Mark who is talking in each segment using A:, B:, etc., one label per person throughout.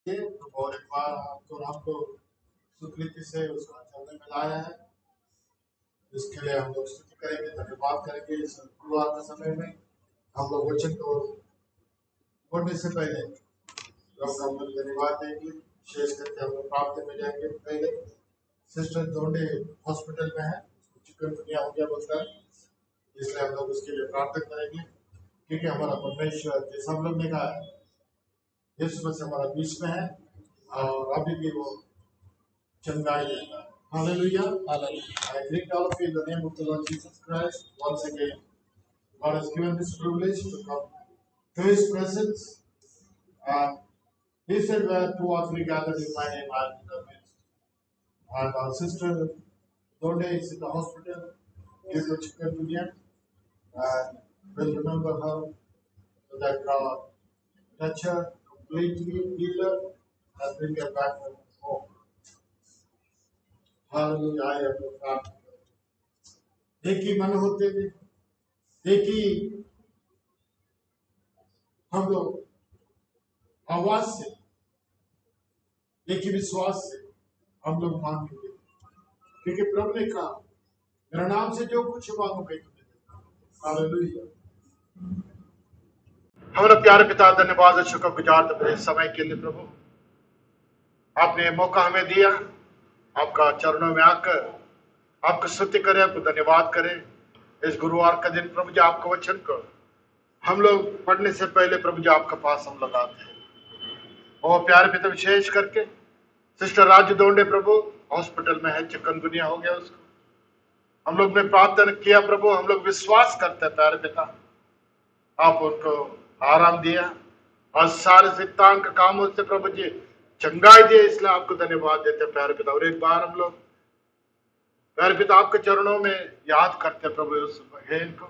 A: और एक बार आपको हमको सुकृति से उसका चलने में लाया है। इसके लिए हम लोग स्तुति करेंगे, धन्यवाद करेंगे। इस गुरुवार के समय में हम लोग वचन को पढ़ने से पहले हम लोग धन्यवाद देंगे। विशेष करके हम लोग प्रार्थना में जाएंगे। पहले सिस्टर दोंडे हॉस्पिटल में है, चिकनगुनिया हो गया बोलता है, इसलिए हम लोग उसके लिए प्रार्थना करेंगे। क्योंकि हमारा परमेश्वर जैसा हम लोग ने कहा है, यीशु मसीह हमारा बीच में है और अभी भी वो चंगाई देता है। Hallelujah. Hallelujah. I greet all of you in the name of the Lord Jesus Christ. Once again, God has given this privilege to come to His presence. And He said, where two or three gathered in my name, I am in the midst. And our sister Donde is in the hospital due to chikungunya. And we'll remember her so that God touch her completely, heal her, and bring her back home. Hallelujah. I am the God. एक ही मन होते हुए, एक ही हम लोग आवाज से, एक ही विश्वास से हम लोग मांगेंगे। क्योंकि प्रभु ने कहा, मेरा नाम से जो कुछ मांगो मैं तुम्हें दूंगा। हालेलुया। हमारा प्यारे पिता, धन्यवाद और शुक्रगुजार तुम्हारे समय के लिए प्रभु। आपने मौका हमें दिया, आपका चरणों में आकर आपको स्तुति करें, आपको धन्यवाद करें। इस गुरुवार का दिन प्रभु जी आपका वचन को हम लोग पढ़ने से पहले प्रभु जी आपके पास हम लोग आते हैं। और प्यारे पिता, विशेष करके सिस्टर राजू दोंडे प्रभु हॉस्पिटल में है, चिकनगुनिया हो गया उसको। हम लोग ने प्रार्थना किया प्रभु, हम लोग विश्वास करते हैं प्यारे पिता, आप उनको आराम दिया और सारे शैतान के कामों से प्रभु जी चंगाई दिए, इसलिए आपको धन्यवाद देते हैं प्यारे पिता। और एक बार हम लोग प्यारे पिता आपके चरणों में याद करते हैं प्रभु उस बहन को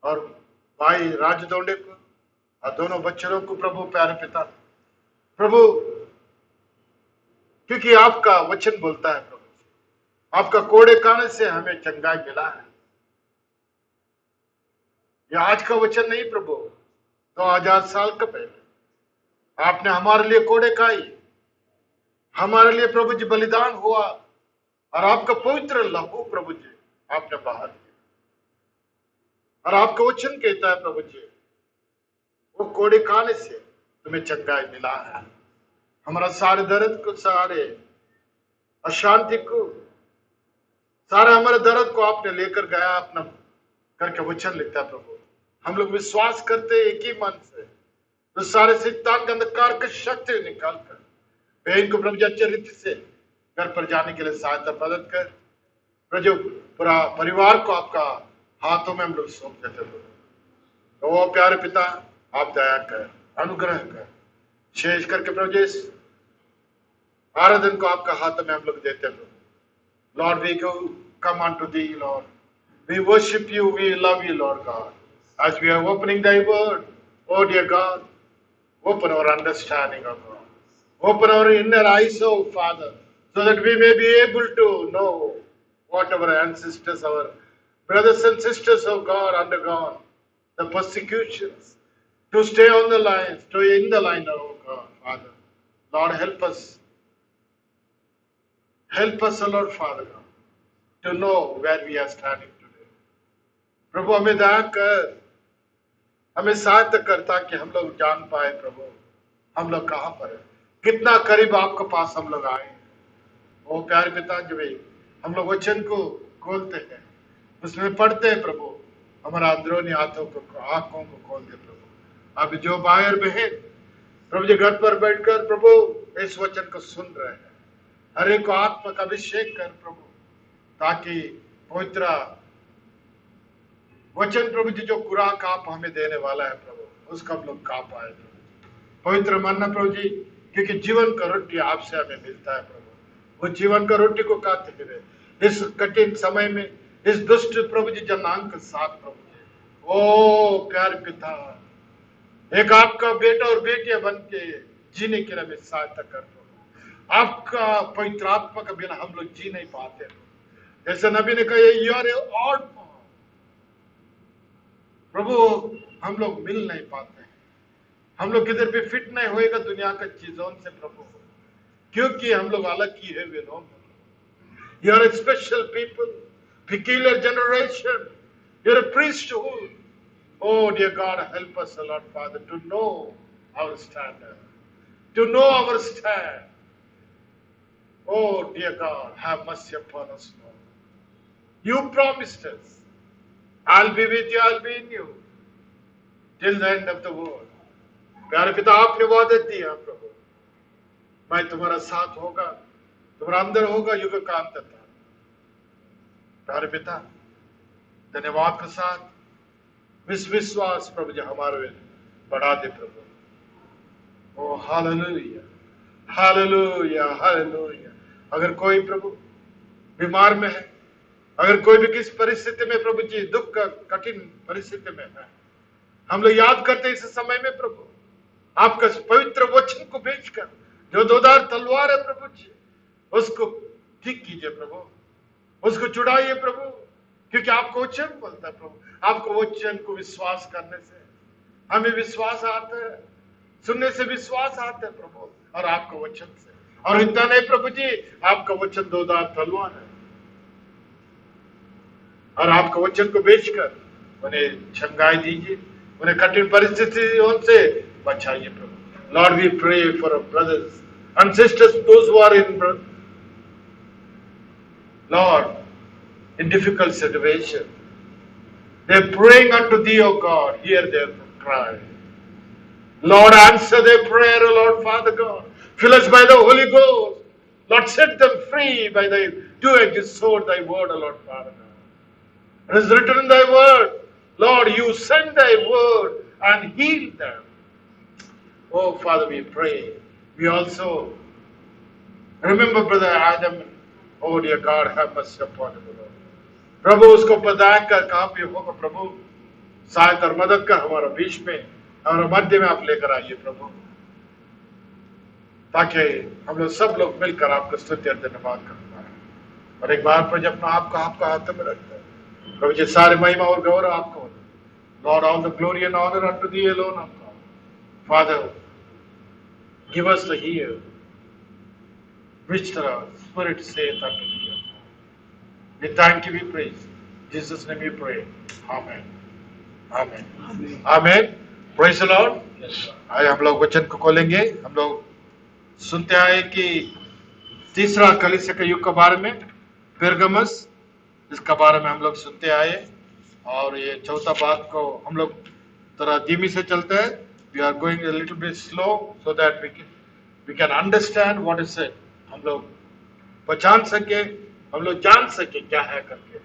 A: और भाई राजू दोंडे को और दोनों बच्चों को प्रभु प्यारे पिता। प्रभु क्योंकि आपका वचन बोलता है प्रभु, आपका कोड़े खाने से हमें चंगाई मिला है। यह आज का वचन नहीं प्रभु, 2000 साल का पहले आपने हमारे लिए कोड़े खाई, हमारे लिए प्रभु जी बलिदान हुआ और आपका पवित्र लहू प्रभु जी आपने बाहर दिया। और आपका वचन कहता है प्रभु जी, वो कोड़े खाने से तुम्हें चंगाई मिला है। हमारा सारे दर्द को, सारे अशांति को, सारे हमारे दर्द को आपने लेकर गया अपना करके वचन लिखता है प्रभु। हम लोग विश्वास करते एक ही मन से तो सारे शैतान के अंधकार की शक्ति निकालकर बहन को प्रभु जी अच्छे रीति से घर पर जाने के लिए सहायता मदद कर। प्रभु पूरा परिवार को आपका हाथों में हम लोग सौंप देते प्रभु। तो प्यारे पिता, आप दया कर, अनुग्रह कर, शेष करके प्रभु जी इस आराधन को आपका हाथ में हम लोग देते प्रभु। Lord, we come unto thee, Lord. We worship you, we love you, Lord God. As we are opening thy word, oh dear God, open our understanding, oh God. Open our inner eyes, oh Father, so that we may be able to know what our ancestors, our brothers and sisters of God undergone, the persecutions, to stay on the line, stay in the line, oh God, Father. Lord, help us. Help us, O Lord Father God, to know where we are standing today. प्रभु हमें दया कर, हमें सहायता कर ताकि हम लोग जान पाए प्रभु हम लोग कहाँ पर है, कितना करीब आपके पास हम लोग आए। ओ प्यारे पिता, जब हम लोग वचन को खोलते हैं, उसमें पढ़ते हैं प्रभु, हमारा अंदरूनी आंखों को खोल दे प्रभु। अब जो भाई बहन प्रभु जी घर पर बैठकर प्रभु इस वचन को सुन रहे हैं, हर एक को आत्मा का अभिषेक कर प्रभु, ताकि पवित्र वचन प्रभु जी जो खुराक आप हमें देने वाला है प्रभु, उसका हम लोग खा पाए पवित्र मन्ना प्रभु जी, क्योंकि जीवन का रोटी आपसे हमें मिलता है प्रभु। वो जीवन का रोटी को खाते हुए इस कठिन समय में, इस दुष्ट प्रभु जी जनांग के साथ प्रभु जी, ओ प्यारे पिता, एक आपका बेटा और बेटियां बन के जीने के लिए हमें सहायता कर प्रभु। आपका पवित्र आत्मा का बिना हम लोग जी नहीं पाते। जैसे नबी ने कहा, यू आर ऑड प्रभु, हम लोग मिल नहीं पाते हैं, हम लोग किधर भी फिट नहीं होएगा दुनिया का चीजों से प्रभु, क्योंकि हम लोग अलग की है वे लोग। You are a special people, peculiar generation. You are a priesthood. Oh dear God, help us, O Lord Father, to know our standard, to know our stand. Oh dear God, have mercy upon us, Lord. You promised us, I'll be with you, I'll be in you, till the end of the world. प्यारे पिता, आपने वादा दिया प्रभु, मैं तुम्हारा साथ होगा, तुम्हारा अंदर होगा युग का अंत तक। प्यारे पिता, धन्यवाद के साथ विश्वास प्रभु जी हमारे बढ़ा दे प्रभु। ओ हालेलुया, हालेलुया, हालेलुया। अगर कोई प्रभु बीमार में है, अगर कोई भी किस परिस्थिति में प्रभु जी दुख का कठिन परिस्थिति में है, हम लोग याद करते हैं इस समय में प्रभु आपका पवित्र वचन को भेजकर, जो दोधार तलवार है प्रभु जी, उसको ठीक कीजिए प्रभु, उसको छुड़ाइए प्रभु, क्योंकि आपको वचन बोलता है प्रभु, आपको वचन को विश्वास करने से हमें विश्वास आता है, सुनने से विश्वास आता है प्रभु, और आपको वचन से। और इतना नहीं प्रभु जी, आपका वचन दोधार तलवार है, और आपका वचन को बेचकर उन्हें छंगाई दीजिए, उन्हें कठिन परिस्थितियों से बचाइए प्रभु। Lord, we pray for our brothers and sisters, those who are in Lord, in difficult situation, they're praying unto thee, O God, hear their cry. Lord, answer their prayer, O Lord, Father God. Fill us by the Holy Ghost. Lord, set them free by thy two-edged sword, thy word, O Lord, Father God. It is written in thy word, Lord, you send thy word and heal them. Oh, Father, we pray. We also remember Brother Adam. Oh dear God, have mercy upon him, Lord. प्रभु उसको पता कर कहां पे होगा प्रभु, सहायता और मदद का हमारा बीच में, हमारे मध्य में आप लेकर आइए प्रभु, ताकि हम लोग सब लोग मिलकर आपको स्तुति और धन्यवाद कर पाए। और एक बार पर जब आपका हाथ में रखता है प्रभु जी, सारे महिमा और गौरव आपको होता है। Lord, all the glory and honor unto thee alone, O God. Father, give us the ear which the Spirit saith unto thee. We thank you, we praise. In Jesus' name we pray. Amen. Amen. Amen. Amen. Praise the Lord. आइए हम लोग वचन को खोलेंगे। हम लोग सुनते आए कि तीसरा कलीसिया के युग के बारे में, पेरगमस, इसके बारे में हम लोग सुनते आए, और ये चौथा बात को हम लोग थोड़ा धीमी से चलते हैं। We are going a little bit slow so that we can understand what is said. हम लोग पहचान सके, हम लोग जान सके क्या है करके।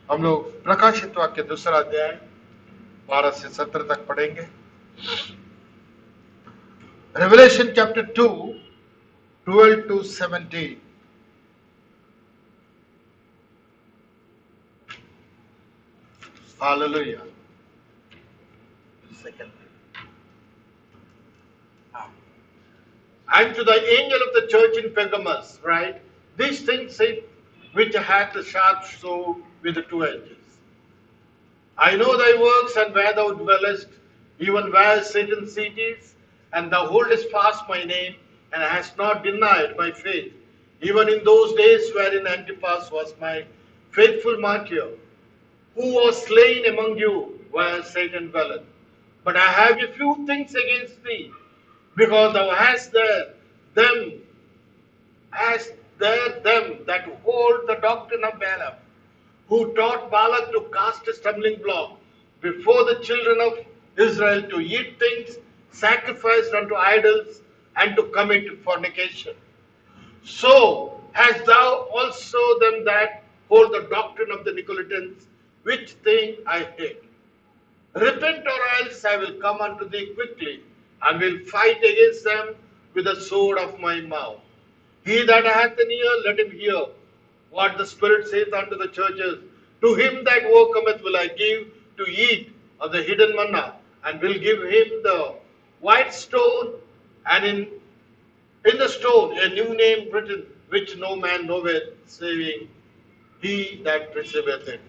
A: हम लोग प्रकाशित वाक्य दूसरा अध्याय 12 से 17 तक पढ़ेंगे। Revelation chapter 2, 12 to 17. Hallelujah. Second. And to the angel of the church in Pergamos, right? These things say, which hath a sharp sword with the two edges. I know thy works and where thou dwellest, even where Satan's seat is, and thou holdest fast my name, and hast not denied my faith, even in those days wherein Antipas was my faithful martyr, who was slain among you, where Satan dwelleth. But I have a few things against thee, because thou hast there them that hold the doctrine of Balaam, who taught Balak to cast a stumbling block before the children of Israel, to eat things sacrificed unto idols, and to commit fornication. So hast thou also them that hold the doctrine of the Nicolaitans, which thing I hate. Repent, or else I will come unto thee quickly, and will fight against them with the sword of my mouth. He that hath an ear, let him hear what the Spirit saith unto the churches. To him that overcometh will I give to eat of the hidden manna, and will give him the white stone, and in the stone a new name written, which no man knoweth, saving he that receiveth it.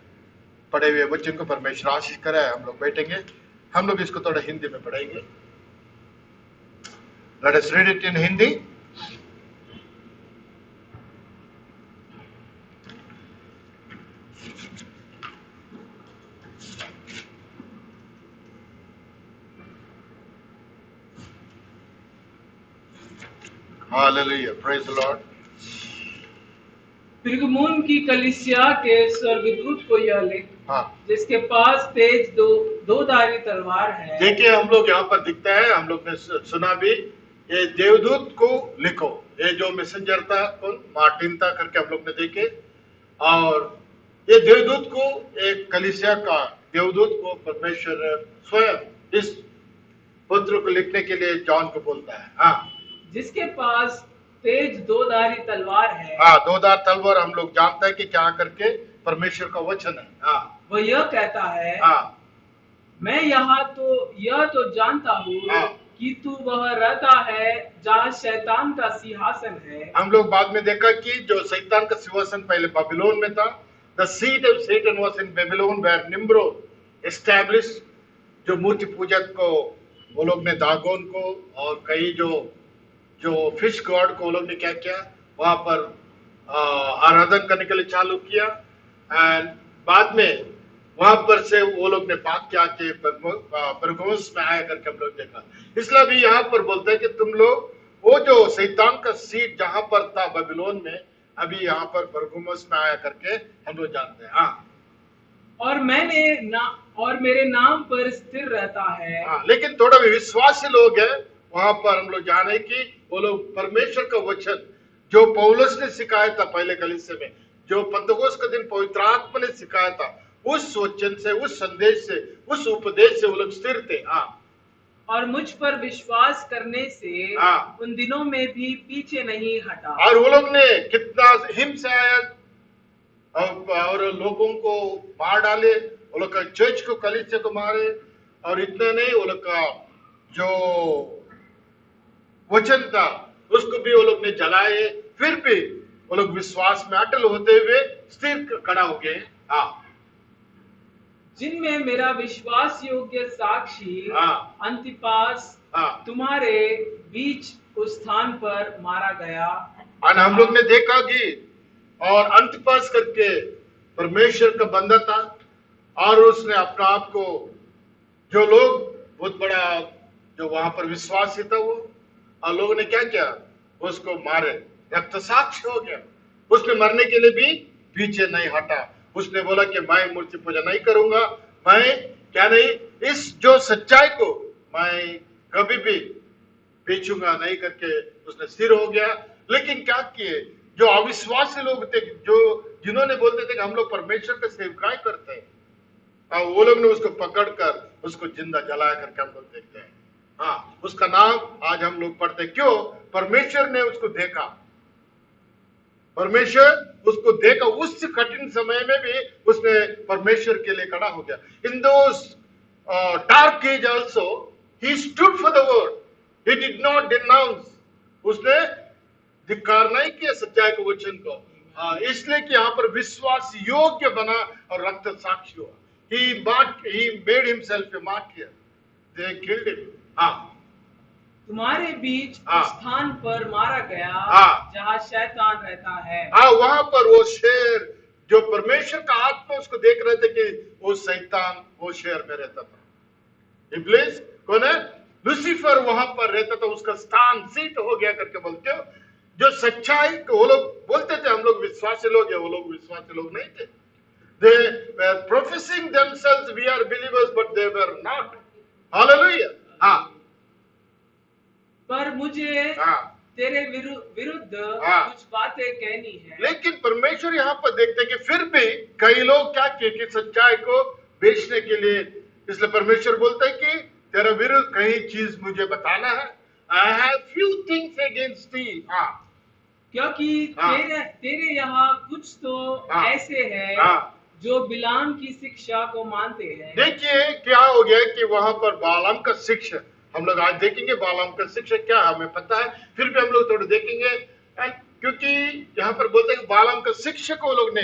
A: पढ़े हुए बच्चों को परमेश्वर आशीष कराए। हम लोग बैठेंगे, हम लोग इसको थोड़ा हिंदी में पढ़ेंगे। Let us read it in Hindi. Hallelujah. Praise the Lord.
B: Pergamum की कलीसिया के स्वर्गदूत को यह लिख,
A: हाँ,
B: जिसके पास तेज दो धारी तलवार है।
A: देखिए हम लोग यहाँ पर दिखता है, हम लोग ने सुना भी, ये देवदूत को लिखो। ये जो मैसेंजर था कौन, मार्टिन था करके हम लोग ने देखे। और ये देवदूत को, एक कलीसिया का देवदूत को परमेश्वर स्वयं इस पत्र को लिखने के लिए जॉन को बोलता है। हाँ,
B: जिसके पास तेज दो धारी तलवार है।
A: हाँ, दो धार तलवार हम लोग जानते हैं कि क्या करके परमेश्वर का वचन है। हाँ,
B: वो यह कहता है,
A: हाँ,
B: मैं यह तो जानता हूँ
A: हाँ,
B: कि तू वह रहता है जहाँ शैतान का सिंहासन है।
A: हम लोग बाद में देखा कि जो शैतान का सिंहासन पहले बाबिलोन में था। The seat of Satan was in Babylon where Nimrod establish. जो मूर्ति पूजक को वो लोग ने, दागोन को और कई जो फिश गॉड को वो लोग ने क्या किया, वहां पर आराधन करने के लिए चालू किया। एंड बाद में वहां पर से वो लोग ने बात किया कि परगमुस में आया करके हम लोग देखा। इसलिए अभी यहाँ पर बोलते हैं कि तुम लोग वो जो शैतान का सीट जहां पर था बाबिलोन में, अभी यहाँ पर परगमुस में आया करके हम लोग जानते हैं। हाँ,
B: और मेरे नाम पर स्थिर रहता है।
A: हाँ, लेकिन थोड़ा भी विश्वासी लोग हैं वहां पर, हम लोग जाने कि वो लोग परमेश्वर का वचन जो पौलुस ने सिखाया था पहले कलीसिया में, जो पंतकोस का दिन पवित्र आत्मा ने सिखाया था, उस वचन से, उस संदेश से, उस उपदेश से वो लोग स्थिर थे। हाँ,
B: और मुझ पर विश्वास करने से
A: हाँ,
B: उन दिनों में भी पीछे नहीं हटा।
A: और वो लोग ने कितना हिम्सा आया और लोगों को मार डाले। वो लोग का चर्च को, कलीसिया को मारे। और इतना नहीं, वो लोग का जो वचन था उसको भी वो लोग ने जलाए। फिर भी वो लोग विश्वास में अटल होते हुए स्थिर खड़ा हो गए। हाँ,
B: जिनमें मेरा विश्वास योग्य साक्षी
A: हाँ,
B: अंतिपास
A: हाँ,
B: तुम्हारे बीच उस स्थान पर मारा गया।
A: और हम लोग ने देखा कि और अंतिपास करके परमेश्वर का बंदा था, और उसने अपना आप को, जो लोग बहुत बड़ा जो वहां पर विश्वासी था वो, और लोगों ने क्या किया, उसको मारे, रक्त साक्ष्य हो गया। उसने मरने के लिए भी पीछे नहीं हटा। उसने बोला कि मैं मूर्ति पूजा नहीं करूंगा, मैं क्या नहीं, इस जो सच्चाई को मैं कभी भी बेचूंगा नहीं करके उसने स्थिर हो गया। लेकिन क्या किए, जो अविश्वासी लोग थे, जो जिन्होंने बोलते थे कि हम लोग परमेश्वर का सेवकाई करते हैं, और वो लोग ने उसको पकड़कर उसको जिंदा जलाया करके हम लोग देखते हैं। हाँ, उसका नाम आज हम लोग पढ़ते हैं। क्यों? परमेश्वर ने उसको देखा, परमेश्वर उसको देखा। उस कठिन समय में भी उसने परमेश्वर के लिए खड़ा हो गया। In those dark age also he stood for the word, he did not denounce. उसने धिक्कार नहीं किया सच्चाई को, वचन को। इसलिए कि यहाँ पर विश्वास योग्य बना और रक्त साक्षी हुआ। He made himself a martyr. They killed him. हाँ,
B: तुम्हारे बीच
A: हाँ,
B: उस स्थान पर मारा गया
A: हाँ,
B: जहाँ शैतान रहता है।
A: हाँ, वहां पर वो शेर, जो परमेश्वर का आत्मा उसको देख रहे थे कि वो शैतान वो शेर में रहता था। इब्लिस कौन है? लूसीफर वहां पर रहता था, उसका स्थान सीट हो गया करके बोलते हो। जो सच्चाई को वो लोग बोलते थे हम लोग विश्वासी लोग हैं, वो लोग विश्वासी लोग नहीं थे। They were professing themselves, we are believers, but they were not. Hallelujah. हाँ,
B: पर मुझे
A: हाँ,
B: तेरे विरुद्ध
A: हाँ,
B: कुछ बातें कहनी है।
A: लेकिन परमेश्वर यहाँ पर देखते हैं कि फिर भी कई लोग क्या किए कि सच्चाई को बेचने के लिए, इसलिए परमेश्वर बोलता है कि तेरा विरुद्ध कई चीज मुझे बताना है। I have few things against thee. हाँ,
B: क्योंकि
A: हाँ,
B: तेरे यहाँ कुछ तो
A: हाँ,
B: ऐसे हैं
A: हाँ,
B: जो बिलाम की शिक्षा को मानते हैं।
A: देखिए क्या हो गया कि वहां पर बालाम का शिक्षा, हम लोग आज देखेंगे बालाम का शिक्षा क्या हमें पता है, फिर भी हम लोग थोड़ा देखेंगे। क्योंकि यहाँ पर बोलते हैं बालाम का शिक्षा को लोग ने,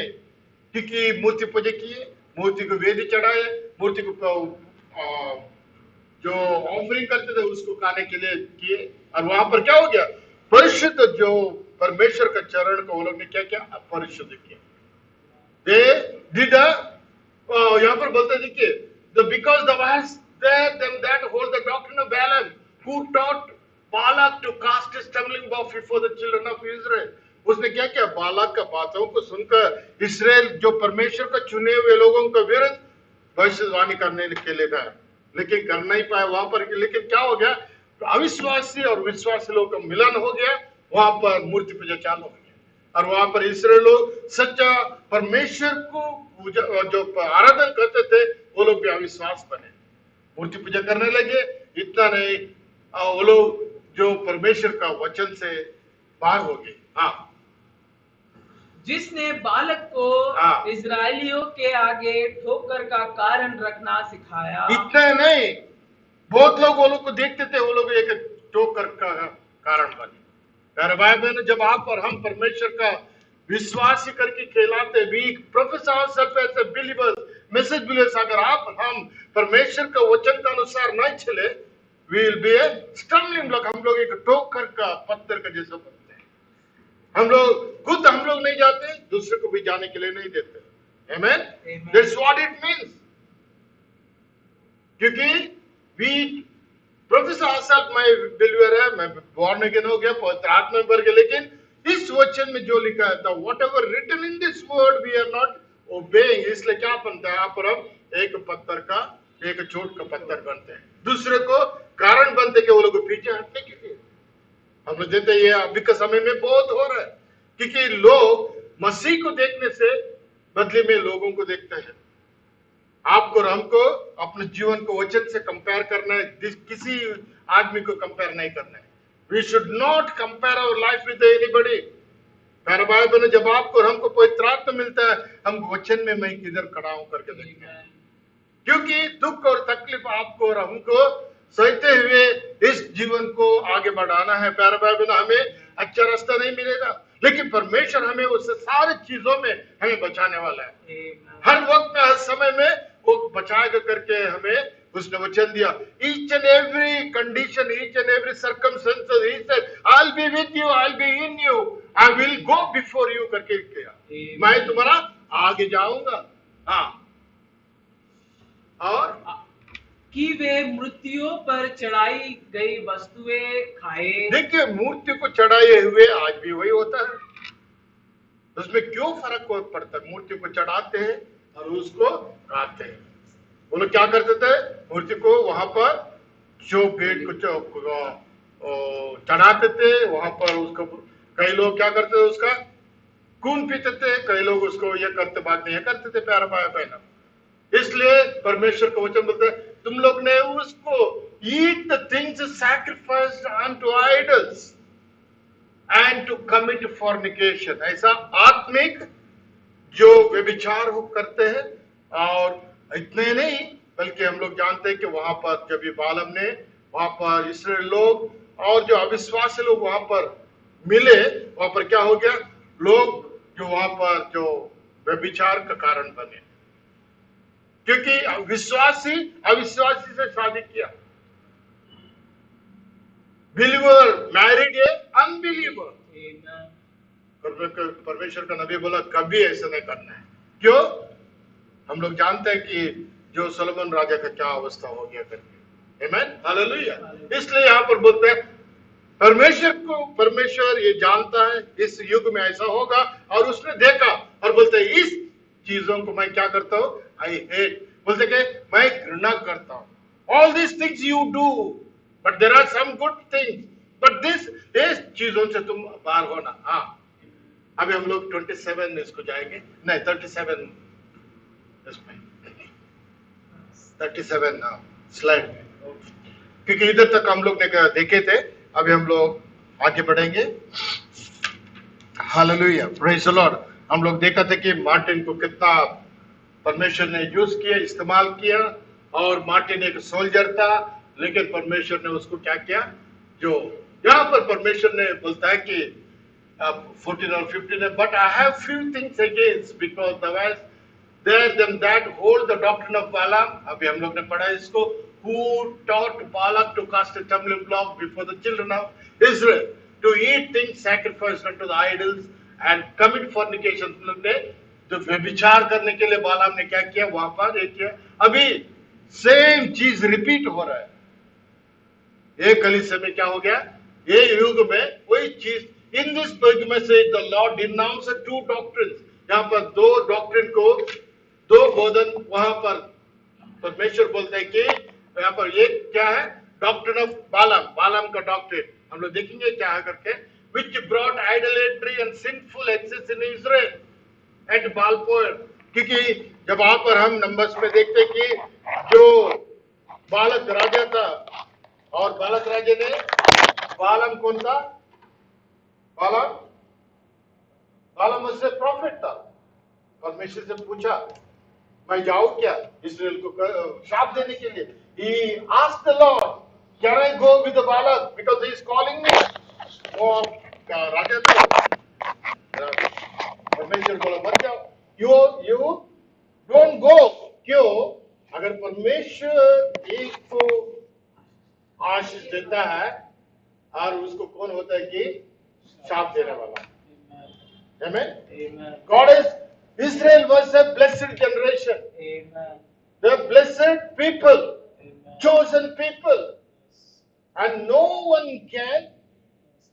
A: क्योंकि मूर्ति पूजा किए, मूर्ति को वेदी चढ़ाए, मूर्ति को जो ऑफरिंग करते थे उसको खाने के लिए किए। और वहां पर क्या हो गया, परिशुद्ध जो परमेश्वर का चरण को वो लोग ने क्या किया, अपरिशुद्ध किया। दे डिड यहाँ पर बोलते हैं, देखिए, the because the was there them that hold the doctrine of Balaam who taught Balak to cast his stumbling block before the children of Israel. उसने क्या किया, बालाक का बातों को सुनकर इस्राएल जो परमेश्वर का चुने हुए लोगों के विरुद्ध भविष्यवाणी करने के लिए गया, लेकिन कर नहीं पाए वहां पर। लेकिन क्या हो गया, तो अविश्वासी और विश्वासी लोगों का मिलन हो गया, वहां पर मूर्ति पूजा चालू हो गया। और वहां पर इसराइल लोग सच्चा परमेश्वर को जो आराधन करते थे वो लोग भी अविश्वास बने, मूर्ति पूजा करने लगे। इतना नहीं, वो लोग जो परमेश्वर का वचन से बाहर हो गए। हाँ,
B: जिसने बालक को इजरायलियों के आगे ठोकर का कारण रखना सिखाया।
A: इतना नहीं, बहुत लोग वो लोग को देखते थे, वो लोग एक ठोकर का कारण बने। प्यारे भाई बहन, जब आप और हम परमेश्वर का विश्वास करके कहलाते, we profess ourselves as a believers, message believers, अगर आप हम परमेश्वर का वचन के अनुसार नहीं चले, we will be a stumbling block. हम लोग एक ठोकर का पत्थर का जैसा बनते हैं। हम लोग खुद हम लोग नहीं जाते, दूसरे को भी जाने के लिए नहीं देते। आमेन, दैट्स व्हाट इट मींस। क्योंकि वी प्रोफेस आवरसेल्फ, मैं बिलीवर है, मैं बॉर्न अगेन हो गया, पवित्र आत्मा में भर गया, लेकिन इस वचन में जो लिखा है था, whatever written in this word we are not obeying, इसलिए क्या बनता है, यहाँ पर हम एक पत्थर का, एक चोट का पत्थर बनते हैं, दूसरे को कारण बनते कि वो लोग पीछे हटने के लिए। हम लोग देते, ये अभी के समय में बहुत हो रहा है, क्योंकि लोग मसीह को देखने से बदले में लोगों को देखते हैं। आपको और हमको अपने जीवन को वचन से कंपेयर करना है, किसी आदमी को कंपेयर नहीं करना है। We should not compare our life with anybody. प्यारे भाई बहनों, जब आपको और हमको पवित्र आत्मा मिलता है, हम वचन में मैं किधर खड़ा हूं करके देखते हैं, क्योंकि दुख और तकलीफ आपको और हमको सहते हुए इस जीवन को आगे बढ़ाना है। प्यारे भाई बहनों, हमें अच्छा रास्ता नहीं मिलेगा, लेकिन परमेश्वर हमें उससे सारी चीजों में हमें बचाने वाला है। हर वक्त में, हर समय में वो बचाएगा करके हमें उसने वचन दिया। Each and every condition, each and every circumstances, he said I will be with you, I will be in you, I will go before you करके किया, मैं तुम्हारा आगे जाऊंगा। हाँ, और
B: कि वे मूर्तियों पर चढ़ाई गई वस्तुएं खाए। देखिए,
A: मूर्ति को चढ़ाए हुए आज भी वही होता है, उसमें क्यों फर्क पड़ता है? मूर्ति को चढ़ाते हैं और उसको खाते हैं। वो लोग क्या करते थे, मूर्ति को वहां पर जो पेट को चढ़ाते थे, वहां पर उसको कई लोग क्या करते थे, उसका खून पीते थे, कई लोग उसको ये करते, बाद में ये करते थे। प्यारा भाई बहन, इसलिए परमेश्वर का वचन बोलते हैं, तुम लोग ने उसको eat the things sacrificed unto idols and to commit fornication. ऐसा आत्मिक जो व्यभिचार करते हैं। और इतने नहीं, बल्कि हम लोग जानते हैं कि वहां पर जब ये बालम ने वहां पर इस्राएल लोग और जो अविश्वासी लोग वहां पर मिले, वहां पर क्या हो गया, लोग जो वहां पर जो व्यभिचार का कारण बने, क्योंकि विश्वासी अविश्वासी से शादी किया। बिलीवर मैरिड ए अनबिलीवर। परमेश्वर का नबी बोला कभी ऐसा नहीं करना है। क्यों? हम लोग जानते हैं कि जो सोलोमन राजा का क्या अवस्था हो गया करके। आमीन, हालेलुया। इसलिए यहाँ पर बोलते हैं परमेश्वर ये जानता है इस युग में ऐसा होगा, और उसने देखा और बोलते हैं इस चीजों को मैं क्या करता हूँ, आई हेट, बोलते कि मैं घृणा करता हूँ। All this things you do but there are some good things, but इस चीजों से तुम बाहर होना। हाँ, अभी हम लोग 27 इसको जाएंगे, नहीं 37 इसमें 37 स्लाइड में, क्योंकि इधर तक हम लोग ने देखे थे। अभी हम लोग आगे बढ़ेंगे। Hallelujah, praise the Lord. हम लोग देखा था कि मार्टिन को कितना परमेश्वर ने यूज किया, इस्तेमाल किया, और मार्टिन एक सोल्जर था, लेकिन परमेश्वर ने उसको क्या किया, जो यहाँ पर परमेश्वर ने बोलता है कि 14 और 15 है, but I have few things against because the was there them that hold the doctrine of Balaam. अभी हम लोग ने पढ़ा इसको, who taught Balak to cast a stumbling block before the children of Israel, to eat things sacrificed unto the idols and commit fornication. ने तो व्यभिचार करने के लिए बालाम ने क्या किया, वहां पर एक किया। अभी सेम चीज रिपीट हो रहा है। एक कलीसिया में क्या हो गया, ये युग में वही चीज। इन दिस युग में से the Lord denounce to doctrine, यहाँ पर दो डॉक्ट्रिन को, दो बोधन वहां पर परमेश्वर बोलते हैं कि यहाँ पर एक क्या है, डॉक्ट्रिन ऑफ बालाम, बालाम का डॉक्ट्रिन हम लोग देखेंगे क्या है करके, which brought idolatry and sinful excess in Israel at Baal-Peor. क्योंकि जब वहां पर हम नंबर्स में देखते कि जो बालक राजा था, और बालक राजा ने, बालाम कौन था, बालाम, बालाम उससे प्रॉफिट था। परमेश्वर से पूछा मैं जाऊं क्या इसराइल को शाप देने के लिए। He asked the Lord, can I go with the Balak because he is calling me? वो राजा था, परमेश्वर बोला मत जाओ, you don't go। क्यों? अगर परमेश्वर एक को आशीष देता है और उसको कौन होता है कि शाप देने वाला। Amen. God is, Israel was a blessed generation.
B: Amen.
A: The blessed people,
B: Amen.
A: chosen people, and no one can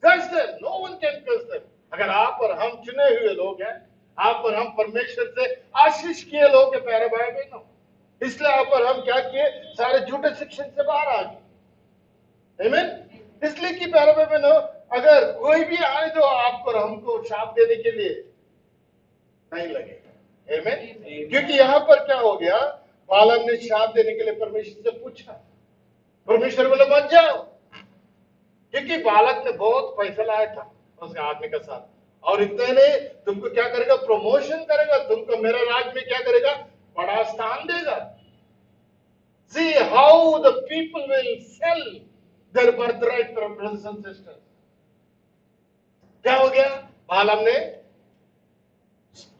A: curse them. No one can curse them. अगर आप और हम चुने हुए लोग हैं, आप और हम परमेश्वर से आशीष किए लोग हैं प्यारे भाई बहनों, इसलिए आप और हम क्या किए, सारे झूठे शिक्षण से बाहर आ गए। Amen? इसलिए कि प्यारे भाई बहनों, अगर कोई भी आए तो आपको और हमको शाप देने के लिए नहीं लगेगा। Amen? क्योंकि यहाँ पर क्या हो गया, बालाम ने शाप देने के लिए परमेश्वर से पूछा, परमेश्वर बोले मत जाओ, क्योंकि बालक ने बहुत पैसा लाया था उसके आदमी के साथ, और इतने ने तुमको क्या करेगा, प्रमोशन करेगा, तुमको मेरे राज्य में क्या करेगा, बड़ा स्थान देगा। See how the people will sell their birthright, brothers and sisters. क्या हो गया, बालाम ने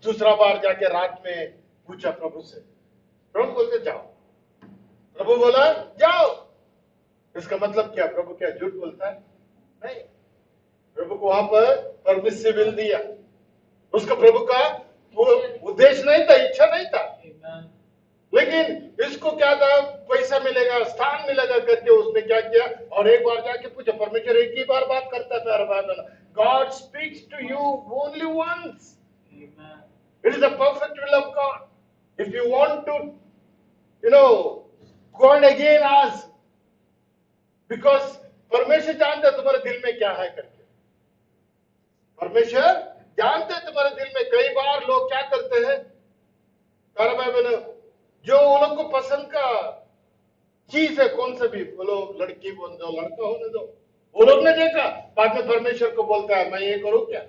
A: दूसरा बार जाके रात में पूछा प्रभु से, प्रभु बोलते जाओ, प्रभु बोला जाओ। इसका मतलब क्या, प्रभु क्या झूठ बोलता है? नहीं, प्रभु को वहां पर परमिसिबल दिया। उसका प्रभु का वो उद्देश्य नहीं था, इच्छा नहीं था, लेकिन इसको क्या था, पैसा मिलेगा, स्थान मिलेगा करके उसने क्या किया, और एक बार जाके पूछा। परमेश्वर एक ही बार बात करता है प्यारे भाई बहनों, God speaks to you only once. It is the perfect will of God. If you want to go and again ask, because परमेश्वर जानते हैं तुम्हारे दिल में क्या है करके। परमेश्वर जानते हैं तुम्हारे दिल में। कई बार लोग क्या करते हैं प्यारे भाई बहनों, जो वो लोग को पसंद का चीज है, कौन सा भी, वो लोग लड़की बोल दो, लड़का होने दो, वो लोग ने देखा, बाद में परमेश्वर को बोलता है मैं ये करूं क्या।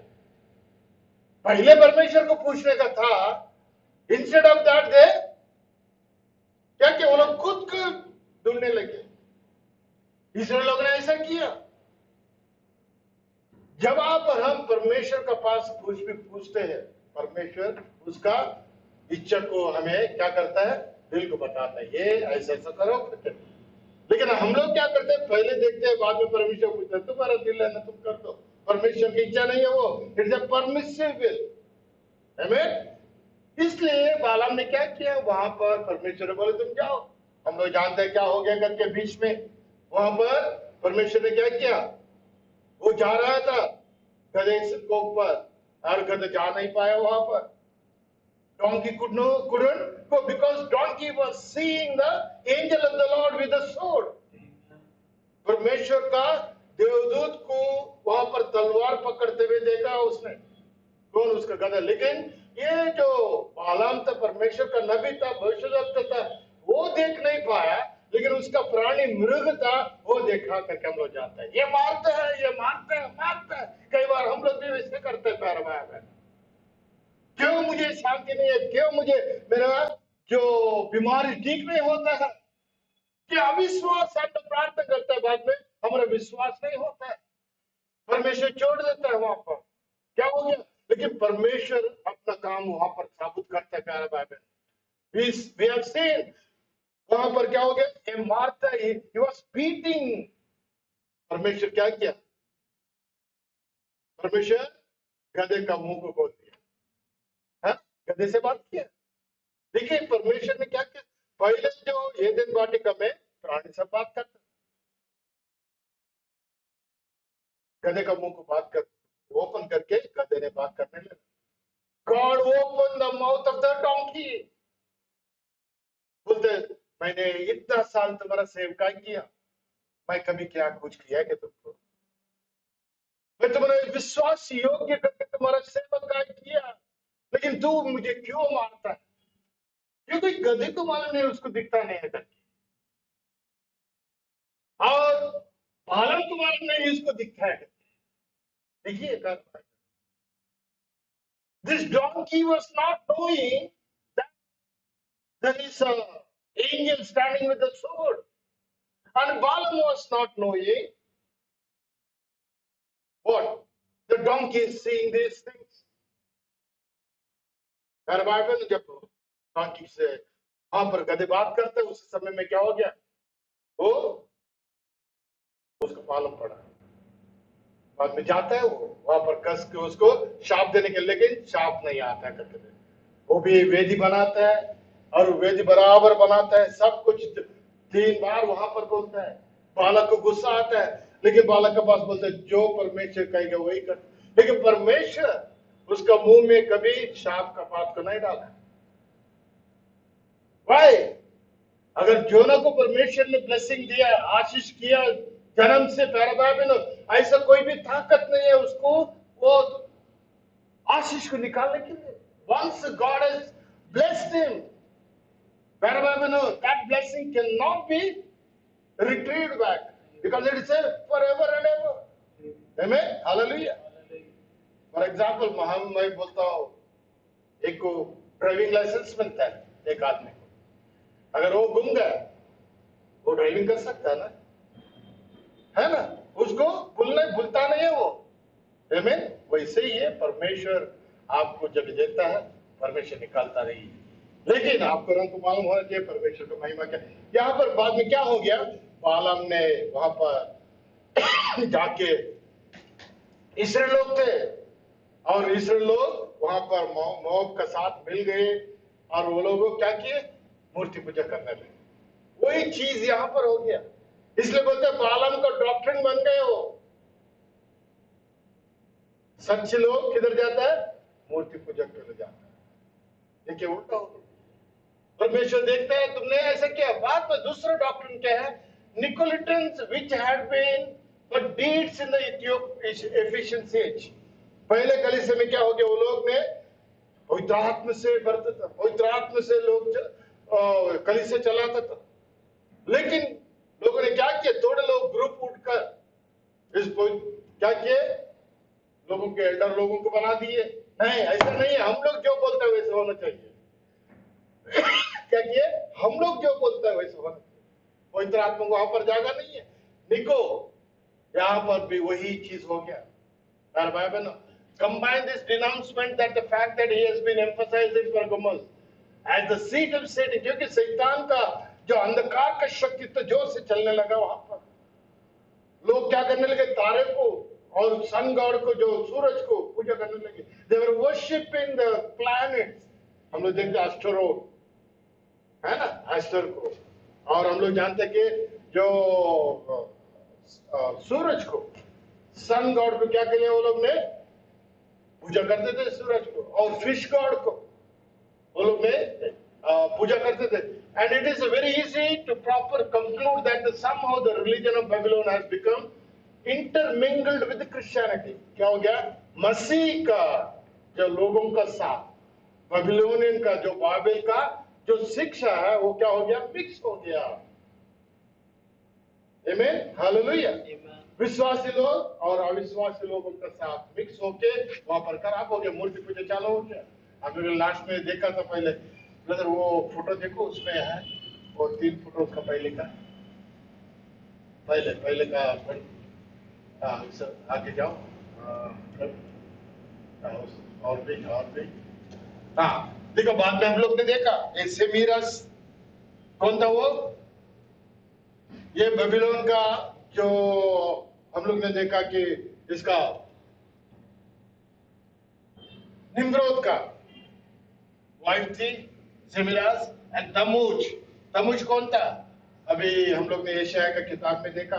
A: पहले परमेश्वर को पूछने का था, इंस्टेड ऑफ दैट दे क्या कि वो लोग खुद को ढूंढने लगे। इसलिए लोगों ने ऐसा किया। जब आप और हम परमेश्वर का पास कुछ भी पूछते हैं, परमेश्वर उसका इच्छा को हमें क्या करता है, दिल को बताता है, ये ऐसा ऐसा करो। लेकिन हम लोग क्या करते हैं, पहले देखते हैं, बाद में परमेश्वर पूछते हैं, तुम्हारा दिल है ना, तुम कर दो। परमेश्वर की इच्छा नहीं है वो, इट्स अ परमिसिव विल। आमीन। इसलिए बालाम ने क्या किया, वहां पर परमेश्वर ने बोले तुम जाओ। हम लोग जानते हैं क्या हो गया करके, बीच में वहां पर परमेश्वर ने क्या किया, वो जा रहा था गधे को ऊपर, और गधा जा नहीं पाया वहां पर। Donkey couldn't go because donkey was seeing the angel of the Lord with a sword. परमेश्वर का देवदूत को वहां पर तलवार पकड़ते हुए देखा उसने, कौन, उसका गधा। लेकिन ये जो बालाम था, परमेश्वर का नबी था, भविष्यवक्ता था, वो देख नहीं पाया, लेकिन उसका प्राणी मृग था, वो देखा करके हम लोग जानते हैं। ये मारता है, ये मारता है, मारता है। कई बार हम लोग भी वैसे करते हैं प्यारे भाई बहन। क्यों मुझे शांति नहीं है, क्यों मुझे मेरा जो बीमारी ठीक नहीं होता है, क्या अविश्वास हम लोग प्रार्थना करते हैं, बाद में हमारा विश्वास नहीं होता है, परमेश्वर छोड़ देता है वहां पर। क्या हो गया, लेकिन परमेश्वर अपना काम वहां पर साबित करता है प्यारे भाई बहन। We have seen वहां पर क्या हो गया, ए मार्था ही वाज बीटिंग। परमेश्वर क्या किया, परमेश्वर गधे का मुंह को खोल दिया, हाँ? गधे से बात किया। देखिए परमेश्वर ने क्या किया, पहले जो एदेन वाटिका में प्राणी से बात करता, गधे का मुंह को बात कर ओपन करके गधे ने बात करने लगा। God open the mouth of the donkey. बोलते मैंने इतना साल तुम्हारा सेवकाई किया, मैं कभी क्या कुछ किया कि तुमको, मैं तुम्हारे विश्वास योग्य करके तुम्हारा सेवकाई किया, लेकिन तू मुझे क्यों मारता है? क्योंकि गधे को मालूम नहीं उसको दिखता नहीं है करके, और बालम को मालूम नहीं उसको दिखता है। देखिए this donkey was not knowing that there is a angel standing with a sword, and Balaam was not knowing what the donkey is seeing these things. मेरे बाइबल जब डोंकी से वहां पर गधे बात करते उस समय में क्या हो गया, वो उसको मालूम पड़ा, बाद में जाता है वो वहां पर कस के उसको शाप देने के, लेकिन शाप नहीं आता है करके वो भी वेदी बनाता है, और वेदी बराबर बनाता है सब कुछ, 3 बार वहां पर बोलता है। बालक को गुस्सा आता है, लेकिन बालक के पास बोलते है जो परमेश्वर कहेगा वही कर, लेकिन परमेश्वर उसका मुंह में कभी शाप का बात को नहीं डाला। वाई? अगर जोना को परमेश्वर ने ब्लेसिंग दिया, आशीष किया जन्म से, ऐसा कोई भी ताकत नहीं है उसको वो आशीष को निकालने के लिए। Once God has blessed him, that blessing cannot be retrieved back because it is forever and ever. Amen? Hallelujah. For example, मैं बोलता हूँ, एक को ड्राइविंग लाइसेंस मिलता है एक आदमी को, अगर वो गुम गया वो ड्राइविंग कर सकता है ना, उसको भूलता नहीं है वो। आमीन। वैसे ही है, परमेश्वर आपको जब देता है परमेश्वर निकालता नहीं है, लेकिन आपको रंग को मालूम होना चाहिए परमेश्वर को महिमा क्या। यहाँ पर बाद में क्या हो गया, बालाम ने वहां पर जाके, इसराइल लोग थे और इसराइल लोग वहां पर मोआब का साथ मिल गए, और वो लोग क्या किए, मूर्ति पूजा करने लगे। वही चीज यहाँ पर हो गया, इसलिए बोलते हैं बालाम का डॉक्ट्रिन बन गए हो। सच्चे लोग किधर जाता है, मूर्ति पूजा के लिए जाता है। देखिए उल्टा हो गया, परमेश्वर देखता है तुमने ऐसा किया। बाद में दूसरा डॉक्ट्रिन क्या है, Nicolaitans which had been but deeds in the efficient age. पहले कलीसिया में क्या हो गया, वो लोग ने पवित्र आत्मा से भरता था, पवित्र आत्मा से लोग कलीसिया चलाता था, लेकिन लोगों ने क्या किया, थोड़े लोग ग्रुप उठकर इस क्या किए, लोगों के एल्डर लोगों को बना दिए। नहीं, ऐसा नहीं है, हम लोग जो बोलते हैं वैसे होना चाहिए। क्या किए, हम लोग जो बोलते हैं वैसे होना चाहिए। पवित्र आत्मा वहां पर जागा नहीं है। निको यहाँ पर भी वही चीज हो गया। Combine this denouncement that the fact that he has been emphasizing for Gomel as the seat of Satan, क्योंकि शैतान का जो अंधकार का शक्ति तो जोर से चलने लगा वहां पर, लोग क्या करने लगे, तारे को और सन गॉड को, जो सूरज को पूजा करने लगे। They were worshiping the planets। हम लोग देखते एस्ट्रोनॉट है ना, एस्टर को, और हम लोग जानते हैं कि जो सूरज को, सन गॉड को क्या किया वो लोग ने पूजा करते थे सूरज को, और फिश गॉड को वो लोग ने पूजा करते थे। And it is very easy to proper conclude that somehow the religion of Babylon has become intermingled with Christianity। क्या हो गया, मसीह का जो लोगों का साथ, बेबीलोनियन का जो बाबेल का जो शिक्षा है वो क्या हो गया, मिक्स हो गया। आमीन, हालेलुया। विश्वासी लोग और अविश्वासी लोगों का साथ मिक्स होके वहां पर खराब हो गया, मूर्ति पूजा चालू हो गया। हमने लास्ट में देखा था पहले, ब्रदर वो फोटो देखो, उसमें है वो 3 फोटो का पहले का, पहले का आगे जाओ, और भी हाँ देखो, बाद में हम लोग ने देखा सेमीरस कौन था वो? ये बेबीलोन का, जो हम लोग ने देखा कि इसका निम्रोद का वाइफ थी सेमिराज, एंड तमूज। तमूज कौन था? अभी हम लोग ने यशाया का किताब में देखा।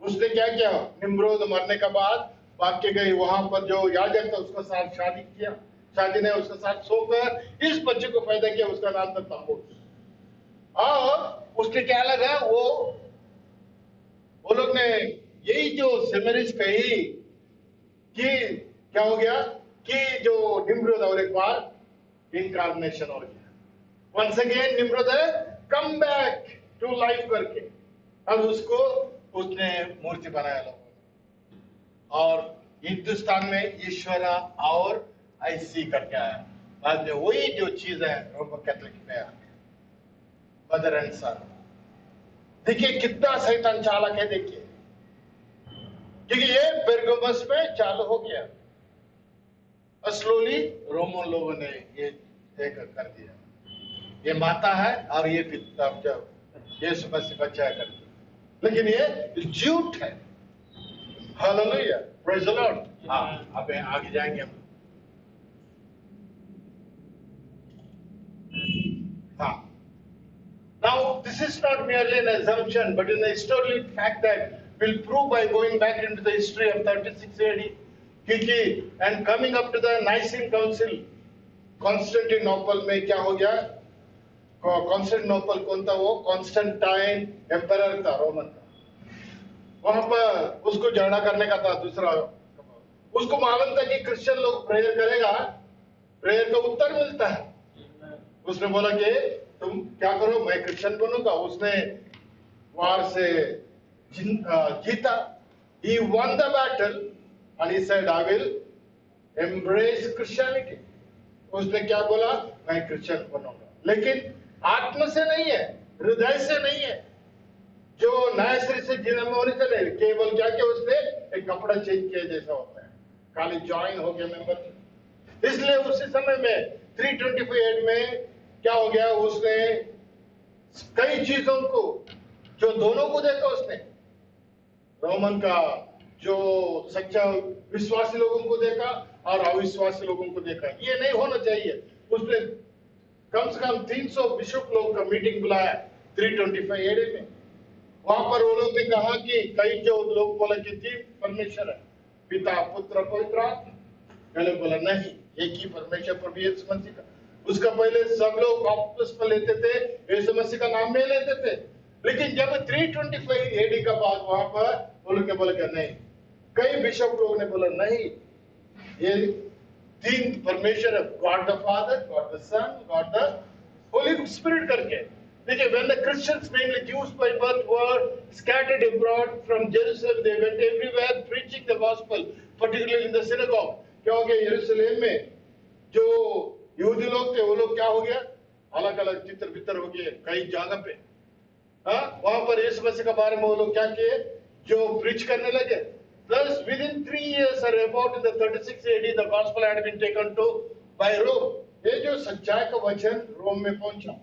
A: उसने क्या किया? निम्रोद मरने के बाद भाग के गई, वहां पर जो याजक था उसके साथ शादी किया, शादी ने उसके साथ सोकर इस बच्चे को पैदा किया, उसका नाम था तमूज। और उसके क्या लगा, वो लोग ने यही जो सेमरिस कही कि क्या हो गया कि जो निम्रोद और एक बार इनकार्नेशन हो गया, once again Nimrod come back to life करके अब उसको उसने मूर्ति बनाया लोगों ने। और हिंदुस्तान में ईश्वरा और ऐसी करके आया। बाद में वही जो चीज है रोमन कैथोलिक में आ गया, मदर एंड सन। देखिए कितना शैतान चालाक है, देखिए, क्योंकि ये पेरगमस में चालू हो गया और स्लोली रोमन लोगों ने ये एक कर दिया। ये माता है और ये पिता, जब यीशु मसीह बच्चा है कर दिया, लेकिन ये झूठ है। Hallelujah, praise the Lord. हाँ, अब आगे जाएंगे हम। हाँ, now this is not merely an assumption, but an historical fact that will prove by going back into the history of 36 AD, क्योंकि and coming up to the Nicene Council, Constantinople में क्या हो गया? कॉन्स्टेंटिनोपल कौन था? वो Constantine emperor था, Roman का। वहां पर उसको झगड़ा करने का था दूसरा। उसको मालूम था कि क्रिश्चियन लोग प्रेयर करेगा, प्रेयर का उत्तर मिलता है। उसने बोला कि तुम क्या करो, मैं क्रिश्चियन बनूंगा। उसने वार से जीता। He won the battle and he said, I will embrace Christianity. उसने क्या बोला? मैं क्रिश्चियन बनूंगा। लेकिन आत्मा से नहीं है, हृदय से नहीं है, जो नए सिरे से जीने में होने से नहीं। केवल क्या किया उसने? एक कपड़ा चेंज किया जैसा होता है, खाली ज्वाइन हो गया मेंबर। इसलिए उसी समय में 325 में क्या हो गया? उसने कई चीजों को, जो दोनों को देखा उसने, रोमन का जो सच्चा विश्वासी लोगों को देखा और अविश्वासी लोगों को देखा। ये नहीं होना चाहिए। उसने कम से कम 300 बिशप लोगों का मीटिंग बुलाया 325 एडी में। वहां पर वो लोग ने कहा कि कई जो लोग बोला कि तीन परमेश्वर है, पिता पुत्र पवित्र आत्मा। पहले बोला नहीं, एक ही परमेश्वर प्रभु यीशु मसीह का। उसका पहले सब लोग बपतिस्मा लेते थे, यीशु मसीह का नाम नहीं लेते थे। लेकिन जब 325 एडी का बाद वहां पर वो लोग बोला कि नहीं, कई बिशप लोगों ने बोला नहीं, ये तीन परमेश्वर है, God the Father, God the Son, God the Holy Spirit करके। देखिए, when the Christians, mainly Jews by birth, were scattered abroad from Jerusalem, they went everywhere preaching the gospel, particularly in the synagogue. क्या हो गया? यरूशलेम में जो यहूदी लोग थे वो लोग क्या हो गया? अलग अलग चित्र बितर हो गए कई जगह पे। हाँ, वहां पर यीशु मसीह के बारे में वो लोग क्या किए? जो प्रीच करने लगे। Thus, within 3 years or about in the 36 AD, the gospel had been taken to by Rome. ये जो सच्चाई का वचन रोम में पहुंचा,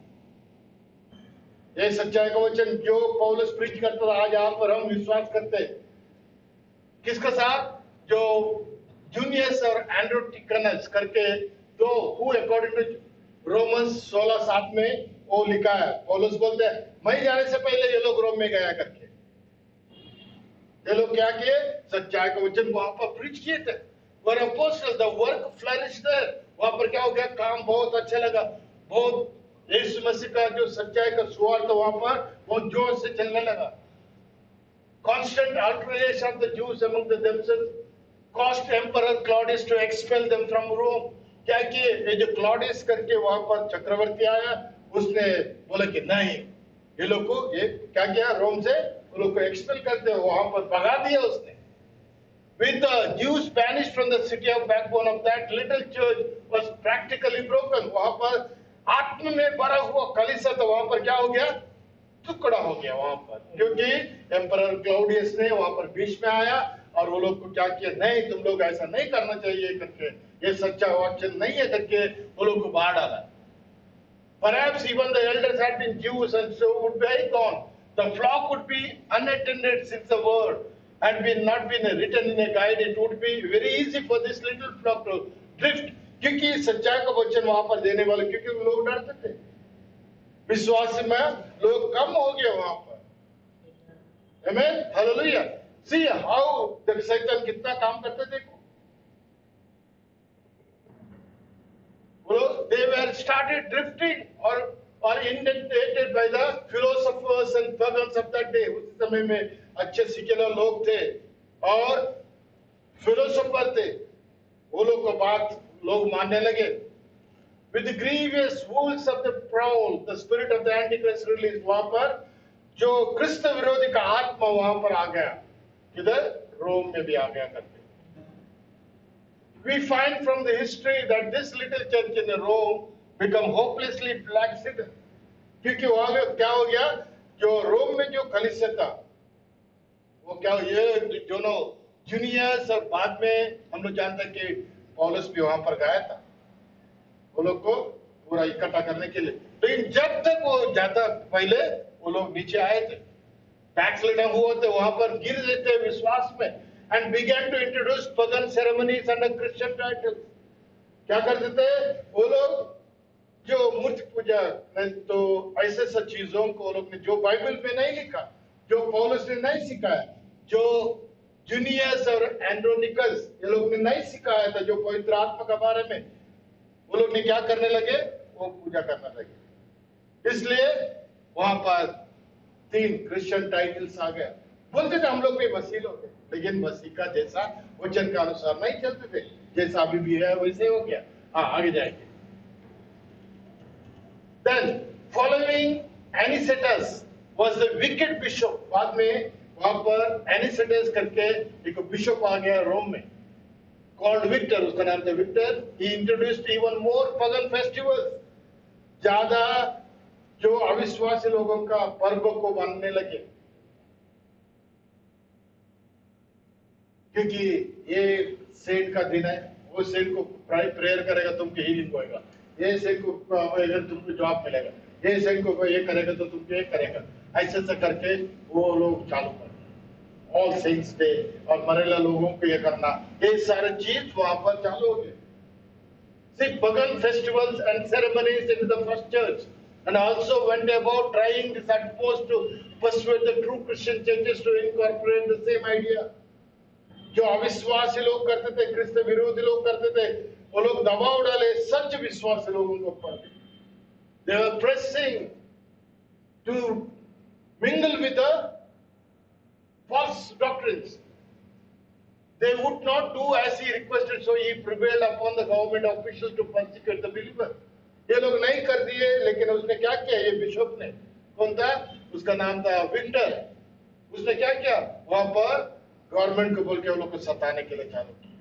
A: ये सच्चाई का वचन जो पौलुस प्रीच करता था, आज यहाँ पर हम विश्वास करते हैं। किसके साथ? जो जूनियस और एंड्रोटिकनस करके दो, हु अकॉर्डिंग टू रोमन्स 16:7 में वो लिखा है। पौलुस बोलते हैं, मैं जाने से पहले ये लोग रोम में गया करके। ये लोग क्या किए? सच्चाई का वचन वहां पर प्रीच किए थे। Where apostles, the work flourished there. वहां पर क्या हो गया? काम बहुत अच्छा लगा, बहुत यीशु मसीह का जो सच्चाई का सुवार्ता वहां पर बहुत जोर से चलने लगा। Constant alteration of the Jews among themselves caused Emperor Claudius to expel them from Rome. क्या किए? ये जो क्लॉडियस करके वहां पर चक्रवर्ती आया, उसने बोला कि नहीं, ये लोग को ये क्या किया? रोम से वो लोग को एक्सपेल करते, वहां पर भगा दिया उसने। With the Jews banished from the city of backbone of that little church was practically broken. वहां पर आत्म में भरा हुआ कलीसिया था, वहां पर क्या हो गया? टुकड़ा हो गया वहां पर, क्योंकि एम्परर क्लाउडियस ने वहां पर बीच में आया और वो लोग को क्या किया? नहीं, तुम लोग ऐसा नहीं करना चाहिए करके, ये सच्चा वचन नहीं है करके वो लोग को बाहर डाला। Perhaps even the elders had been Jews and so would be gone. The flock would be unattended since the word had not been written in a guide. It would be very easy for this little flock to drift. क्योंकि सच्चाई का वचन वहां पर देने वाले, क्योंकि लोग डरते थे, विश्वास में लोग कम हो गए वहां पर. Amen. Hallelujah. See how the Satan कितना काम करते थे. They were started drifting or inundated by the philosophers and pagans of that day. उस समय में अच्छे सिकुलर लोग थे और फिलोसोफर थे. वो लोग को बात लोग मानने लगे. With the grievous wolves of the prowl, the spirit of the Antichrist released. वहां पर जो क्रिस्त विरोधी का आत्मा वहां पर आ गया, किधर? रोम में भी आ गया करते. We find from the history that this little church in Rome become hopelessly backslidden. क्योंकि वहां क्या हो गया, जो रोम में जो कलीसिया था वो क्या, ये दोनों जूनियर्स और बाद में हम लोग जानते हैं कि पौलुस भी वहां पर गया था वो लोग को पूरा इकट्ठा करने के लिए. लेकिन जब तक वो जाता पहले वो लोग नीचे आए थे, बैकस्लाइडिंग हुआ थे, वहां पर गिर रहे थे विश्वास में, and began to introduce pagan ceremonies under Christian titles. क्या करते थे वो लोग? जो मूर्ति पूजा तो ऐसे सब चीजों को लोग ने जो बाइबल में नहीं लिखा, जो पौलुस ने नहीं सिखाया, जो जूनियर्स और एंड्रोनिकस ये लोग ने नहीं सिखाया था, जो पवित्र आत्मा के बारे में, वो लोग ने क्या करने लगे? वो पूजा करने लगे. इसलिए वहां पर 3 क्रिश्चियन टाइटल्स आ गए. बोलते थे हम लोग भी मसीह लोग हैं, लेकिन मसीह का जैसा वचन के अनुसार नहीं चलते थे. जैसा अभी भी है वैसे हो गया. हाँ, आगे जाएंगे. Then following Anicetus was the wicked bishop. बाद में वहां पर Anicetus करके एक बिशप आ गया रोम में, called Victor. उसका नाम था Victor. He introduced even more pagan festivals. ज्यादा जो अविश्वासी लोगों का पर्व को मानने लगे, क्योंकि ये सेंट का दिन है, वो सेंट को प्रेयर करेगा तुमको हीलिंग होएगा, ये सेंट को होएगा तुमको जॉब मिलेगा, ये सेंट को ये करेगा तो तुमको ये करेगा. ऐसे ऐसा करके वो लोग चालू कर ऑल सेंट्स डे और मरेला लोगों को ये करना, ये सारे चीज वहां पर चालू हो गए. See, pagan festivals and ceremonies in the first church, and also went about trying this utmost to persuade the true Christian churches to incorporate the same idea. जो अविश्वासी लोग करते थे, क्रिस्त विरोधी लोग करते थे, वो लोग दबाव डाले सच विश्वासी लोगों के ऊपर. They were pressing to mingle with the false doctrines. They would not do as he requested, so he prevailed upon the government officials to persecute the believer. ये लोग नहीं कर दिए, लेकिन उसने क्या किया? ये बिशप ने, कौन था? उसका नाम था विक्टर. उसने क्या किया? वहां पर गवर्नमेंट को बोल के वो लोग को सताने के लिए चालू किया.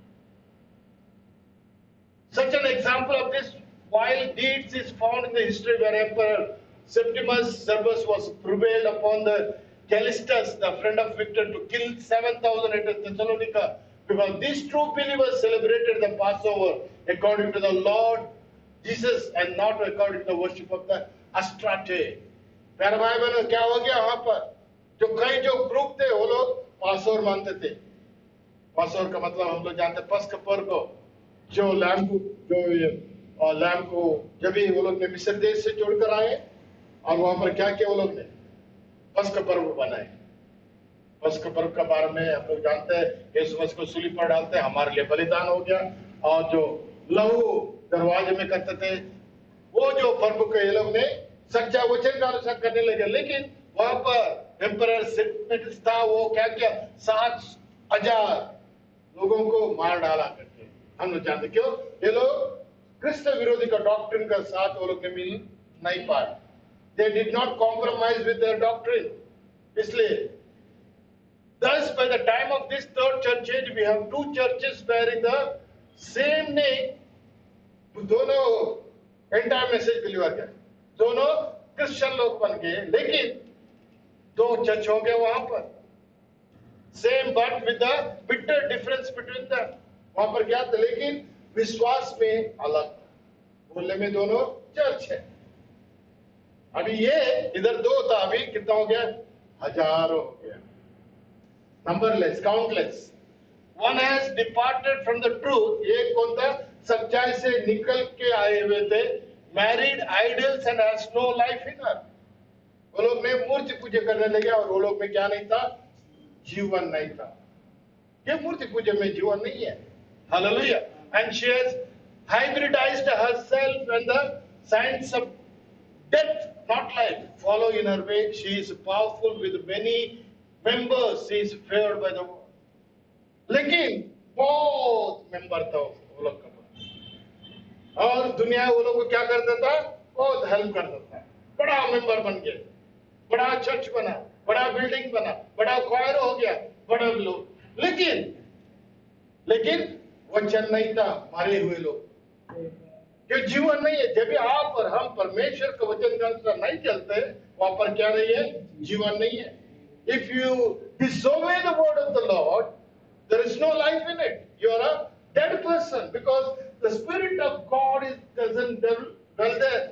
A: Such an example of this wild deeds is found in the history where Emperor Septimus Severus was prevailed upon the Callistus, the friend of Victor, to kill 7,000 at Thessalonica, because these true believers celebrated the Passover according to the Lord Jesus and not according to the worship of the Astarte. प्यारे भाई बहनों, क्या हो गया वहां पर? जो कई जो ग्रुप थे वो लोग पासोवर मानते थे. पासोवर का मतलब हम लोग जानते हैं, पस्क पर्व को, जो लैम को जब भी वो लोग ने मिस्र देश से छोड़कर आए और वहां पर क्या किया वो लोग ने? पस्क पर्व बनाए. पस्क पर्व के बारे में हम लोग जानते हैं, यीशु मसीह को सूली पर डालते हैं, हमारे लिए बलिदान हो गया, और जो लहू दरवाजे में करते थे, वो जो पर्व को ये लोग ने सच्चा वचन का अनुसार करने लगे. लेकिन वहां पर एम्परर सेप्टिमस था, वो क्या किया? 7,000 लोगों को मार डाला करके. हम लोग जानते क्यों? ये लोग क्रिस्त विरोधी का डॉक्ट्रिन का साथ वो लोग ने मिल नहीं पाए. They did not compromise with their doctrine. इसलिए thus by the time of this third church age we have 2 churches bearing the same name. दोनों एंटायर मैसेज बिलीवर के दोनों क्रिश्चियन लोग बन गए, लेकिन 2 चर्च हो गए वहां पर. Same but with the bitter difference between them. वहां पर क्या था? लेकिन विश्वास में अलग, बोलने में दोनों चर्च है. अभी ये इधर 2 था, अभी कितना हो गया? हजारों हो गया, numberless, countless. One has departed from the truth, एक कौन था? सच्चाई से निकल के आए हुए थे, married idols and has no life in her. वो लोग में मूर्ति पूजा करने लगे और वो लोग में क्या नहीं था? जीवन नहीं था। ये मूर्ति पूजा में जीवन नहीं है। Hallelujah. And she has hybridized herself and the signs of death, not life, follow in her way. She is powerful with many members. She is favored by the world. लेकिन बहुत मेंबर था वो लोग का पास। और दुनिया वो लोग को क्या करता था? बहुत हेल्प करता था। बड़ा मेंबर बन गए, बड़ा चर्च बना, बड़ा बिल्डिंग बना, बड़ा क्वायर हो गया, बड़ा लोग। लेकिन वचन नहीं था, मारे हुए लोग। जो जीवन नहीं है। जब भी आप और हम परमेश्वर के वचन के अनुसार नहीं चलते, वहां पर क्या नहीं है? जीवन नहीं है। If you disobey the word of the Lord, there is no life in it. You are a dead person because the spirit of God doesn't dwell there.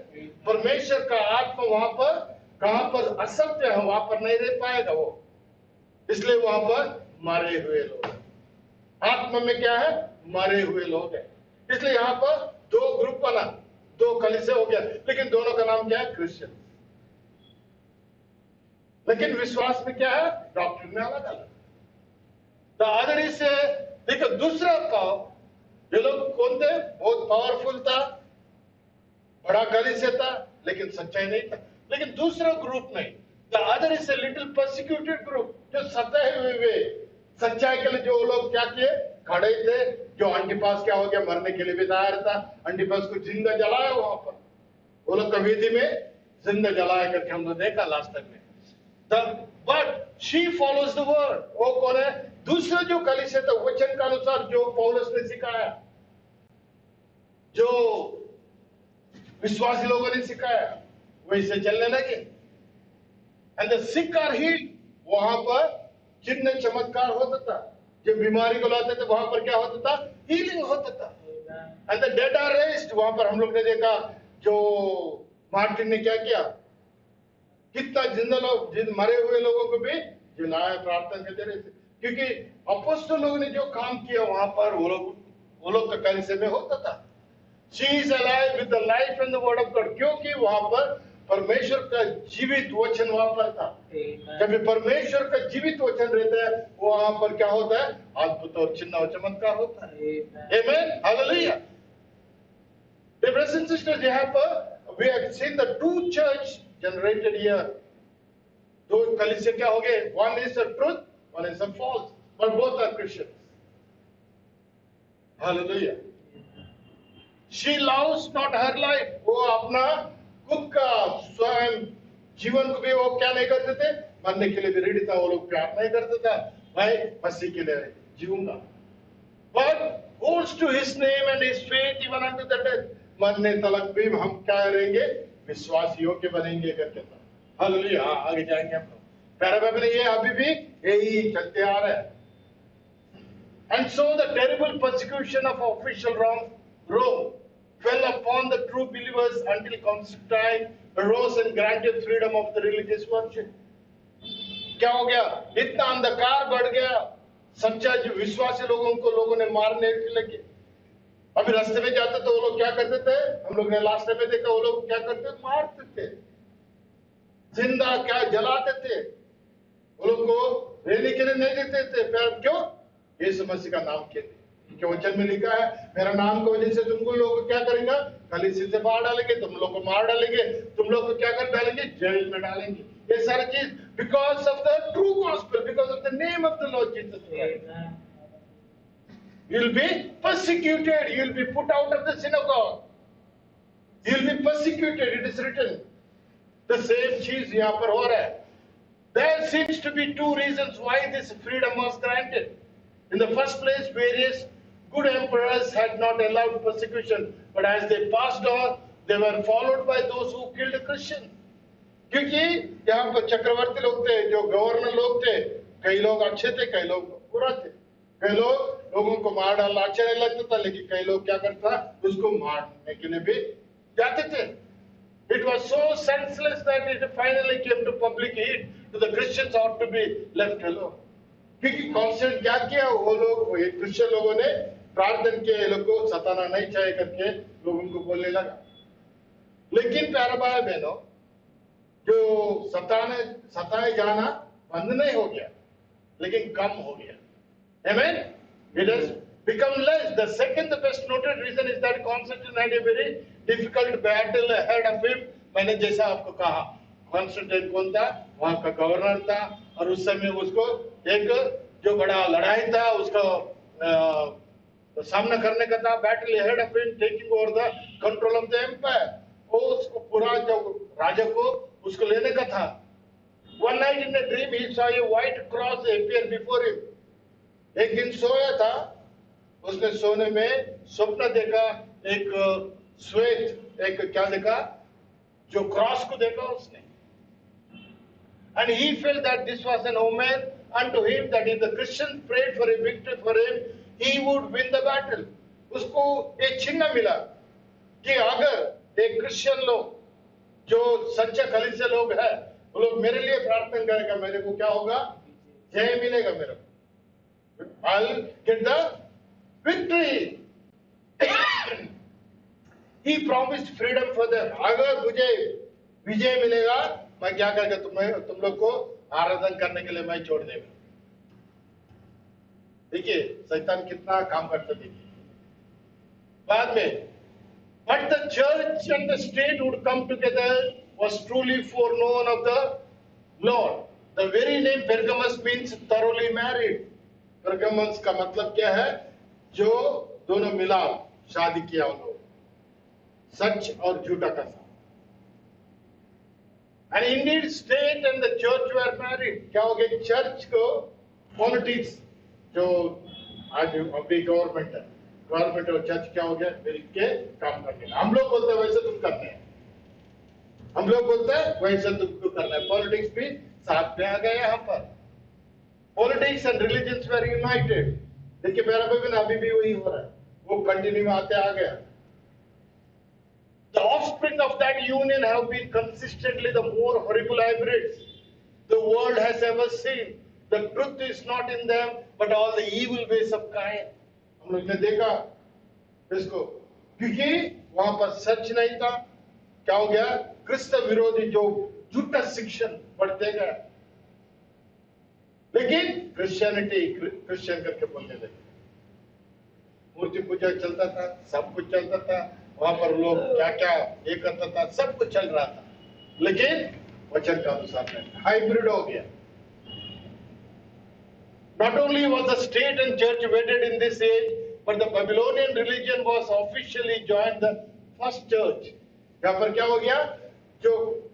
A: परमेश्वर का आत्मा वहां पर, कहां पर असत्य है, वहां पर नहीं रह पाएगा वो। इसलिए वहां पर मारे हुए लोग, आत्मा में क्या है? मारे हुए लोग हैं। इसलिए यहाँ पर 2 ग्रुप बना, 2 कलीसिया हो गया, लेकिन दोनों का नाम क्या है? क्रिश्चियन। लेकिन विश्वास में क्या है? डॉक्ट्रिन में अलग अलग। तो अदर इसे देखो, दूसरा पाव, ये लोग कौन थे? बहुत पावरफुल था, बड़ा कलीसिया था, लेकिन सच्चाई नहीं था। लेकिन दूसरा ग्रुप नहीं, the other is a little persecuted group, जो सताए हुए सच्चाई के लिए जो लोग क्या किए? खड़े थे। जो अंटिपास क्या हो गया? मरने के लिए भी तैयार था। अंटिपास को जिंदा जलाया वहां पर, वो लोग कविधि में जिंदा जलाया करके हम लोग देखा लास्ट टाइम में। But she follows the word. वो कौन है? दूसरा जो कलीसिया था, वचन के अनुसार जो पौलुस ने सिखाया, जो विश्वासी लोगों ने सिखाया, वैसे चलने लगे। And the sick are healed. वहां पर चिन्ह चमत्कार होता था, जो बीमारी को लाते थे वहां पर क्या होता था? हीलिंग होता था। And the dead are raised. वहां पर हम लोग ने देखा, जो मार्टिन ने क्या किया, कितना जिंदा लोग, मरे हुए लोगों को भी जिलाया, प्रार्थना करते रहे थे। क्योंकि अपोस्तल लोगों ने जो काम किया वहां पर, वो लोग का कलीसिया में होता था। She is alive with the life and the word of God, क्योंकि वहां पर परमेश्वर का जीवित वचन वहां पर था। जब भी परमेश्वर का जीवित वचन रहता है, वहां पर क्या होता है? अद्भुत और चिन्ह और चमत्कार होता है। Amen, hallelujah. Dear brothers and sisters, यहाँ पर we have seen the 2 church generated here. 2 कलीसिया क्या हो गए? One is the truth, one is the false, but both are Christians. Hallelujah. She loves not her life. वो अपना खुद का स्वयं जीवन को भी वो क्या नहीं करते थे? मरने के लिए भी रेडी था। वो लोग प्यार नहीं करते थे, भाई मसीह के लिए जीऊंगा। But holds to his name and his faith even unto the death. मरने तलक भी हम क्या रहेंगे? विश्वास योग्य बनेंगे करके था। हालेलुया। आगे जाएंगे हम लोग। पैराग्राफ में ये अभी भी यही चलते आ रहा है। And so the terrible persecution of official Rome fell upon the true believers until Constantine arose and granted freedom of the religious worship. क्या हो गया? इतना अंधकार बढ़ गया, सच्चा जो विश्वासी लोगों ने मारने लगे। अभी रास्ते में जाते तो वो लोग क्या करते थे? हम लोग ने लास्ट में देखा, वो लोग क्या करते? मारते थे, जिंदा क्या जलाते थे, वो लोग को रहने के लिए नहीं देते थे। फिर क्यों? यीशु मसीह का नाम के लिए। क्यों? वचन में लिखा है, मेरा नाम की वजह से तुमको लोग क्या करेंगे? कलीसिया से बाहर डालेंगे, तुम लोग को मार डालेंगे, तुम लोग को क्या कर डालेंगे? जेल में डालेंगे। ये सारी चीज because of the true gospel, because of the name of the Lord Jesus Christ. You'll be persecuted. You'll be put out of the synagogue. You'll be persecuted. It is written. The same चीज यहाँ पर हो रहा है। There seems to be 2 reasons why this freedom was granted. In the first place, various good emperors had not allowed persecution, but as they passed on, they were followed by those who killed Christians. क्योंकि यहाँ पर चक्रवर्ती लोग थे, जो governor लोग थे, कई लोग अच्छे थे, कई लोग बुरा थे। कई लोगों को मार डालना अच्छा नहीं लगता था, लेकिन कई लोग क्या करता? उसको मारने के लिए भी जाते थे। It was so senseless that it finally came to public heat. So the Christians ought to be left alone. क्योंकि कॉन्सेंट क्या किया वो लोग, ये क्रिश्चियन लोगों ने प्रार्थना किया ये लोग को सताना नहीं चाहिए करके लोग उनको बोलने लगा। लेकिन प्यारा भाई बहनों, जो सताए जाना बंद नहीं हो गया, लेकिन कम हो गया। Amen? It has become less. The second best noted reason is that Constantine had a very difficult battle ahead of him. मैंने जैसा आपको कहा, कॉन्स्टेंटाइन कौन था? वहां का गवर्नर था, और उस समय उसको एक जो बड़ा लड़ाई था उसका सामना करने का था। Battle ahead of him, taking over the control of the empire. वो उसको पूरा जो राजा को उसको लेने का था। One night in a dream he saw a white cross appear before him. एक दिन सोया था, उसने सोने में स्वप्न देखा, एक श्वेत, एक क्या देखा, जो क्रॉस को देखा उसने। And he felt that this was an omen unto him that if the Christians prayed for a victory for him, he would win the battle. उसको एक चिन्ह मिला कि अगर एक क्रिश्चियन लोग जो सच्चे कलीसिया लोग हैं, वो लोग मेरे लिए प्रार्थना करेगा, मेरे को क्या होगा? जय मिलेगा मेरे को। I'll get the victory. He promised freedom for them. अगर मुझे विजय मिलेगा, मैं क्या करके तुम लोग को आराधना करने के लिए मैं छोड़ देगा। देखिए शैतान कितना काम करता, देखिए बाद में। But the church and the state would come together was truly foreknown of the Lord. The very name Pergamos means thoroughly married. Pergamos का मतलब क्या है? जो दोनों मिलाप शादी किया उन लोग, सच और झूठा का साथ। And indeed, state and the church were married. क्या हो गया? चर्च को पॉलिटिक्स जो आज अभी गवर्नमेंट है, गवर्नमेंट और चर्च क्या हो गया? मिलके काम करने का। हम लोग बोलते हैं वैसे तुम करना है, हम लोग बोलते हैं वैसे तुमको करना है। पॉलिटिक्स भी साथ में आ गया यहाँ पर। Politics and religions were united. देखिए मेरा भी अभी भी वही हो रहा है, वो कंटिन्यू आते आ गया। The offspring of that union have been consistently the more horrible hybrids the world has ever seen. The truth is not in them, but all the evil ways of Cain. हम लोग ने देखा इसको, क्योंकि वहां पर सच नहीं था। क्या हो गया? क्रिस्त विरोधी जो झूठा शिक्षण बढ़ते गया, लेकिन क्रिश्चियनिटी क्रिश्चियन करके बोलने लगे। मूर्ति पूजा चलता था, सब कुछ चलता था वहां पर, लोग क्या क्या ये करता था, सब कुछ चल रहा था, लेकिन वचन का अनुसार नहीं, हाइब्रिड हो गया। Not only was the state and church wedded in this age, but the Babylonian religion was officially joined the first church. यहाँ पर क्या हो गया? जो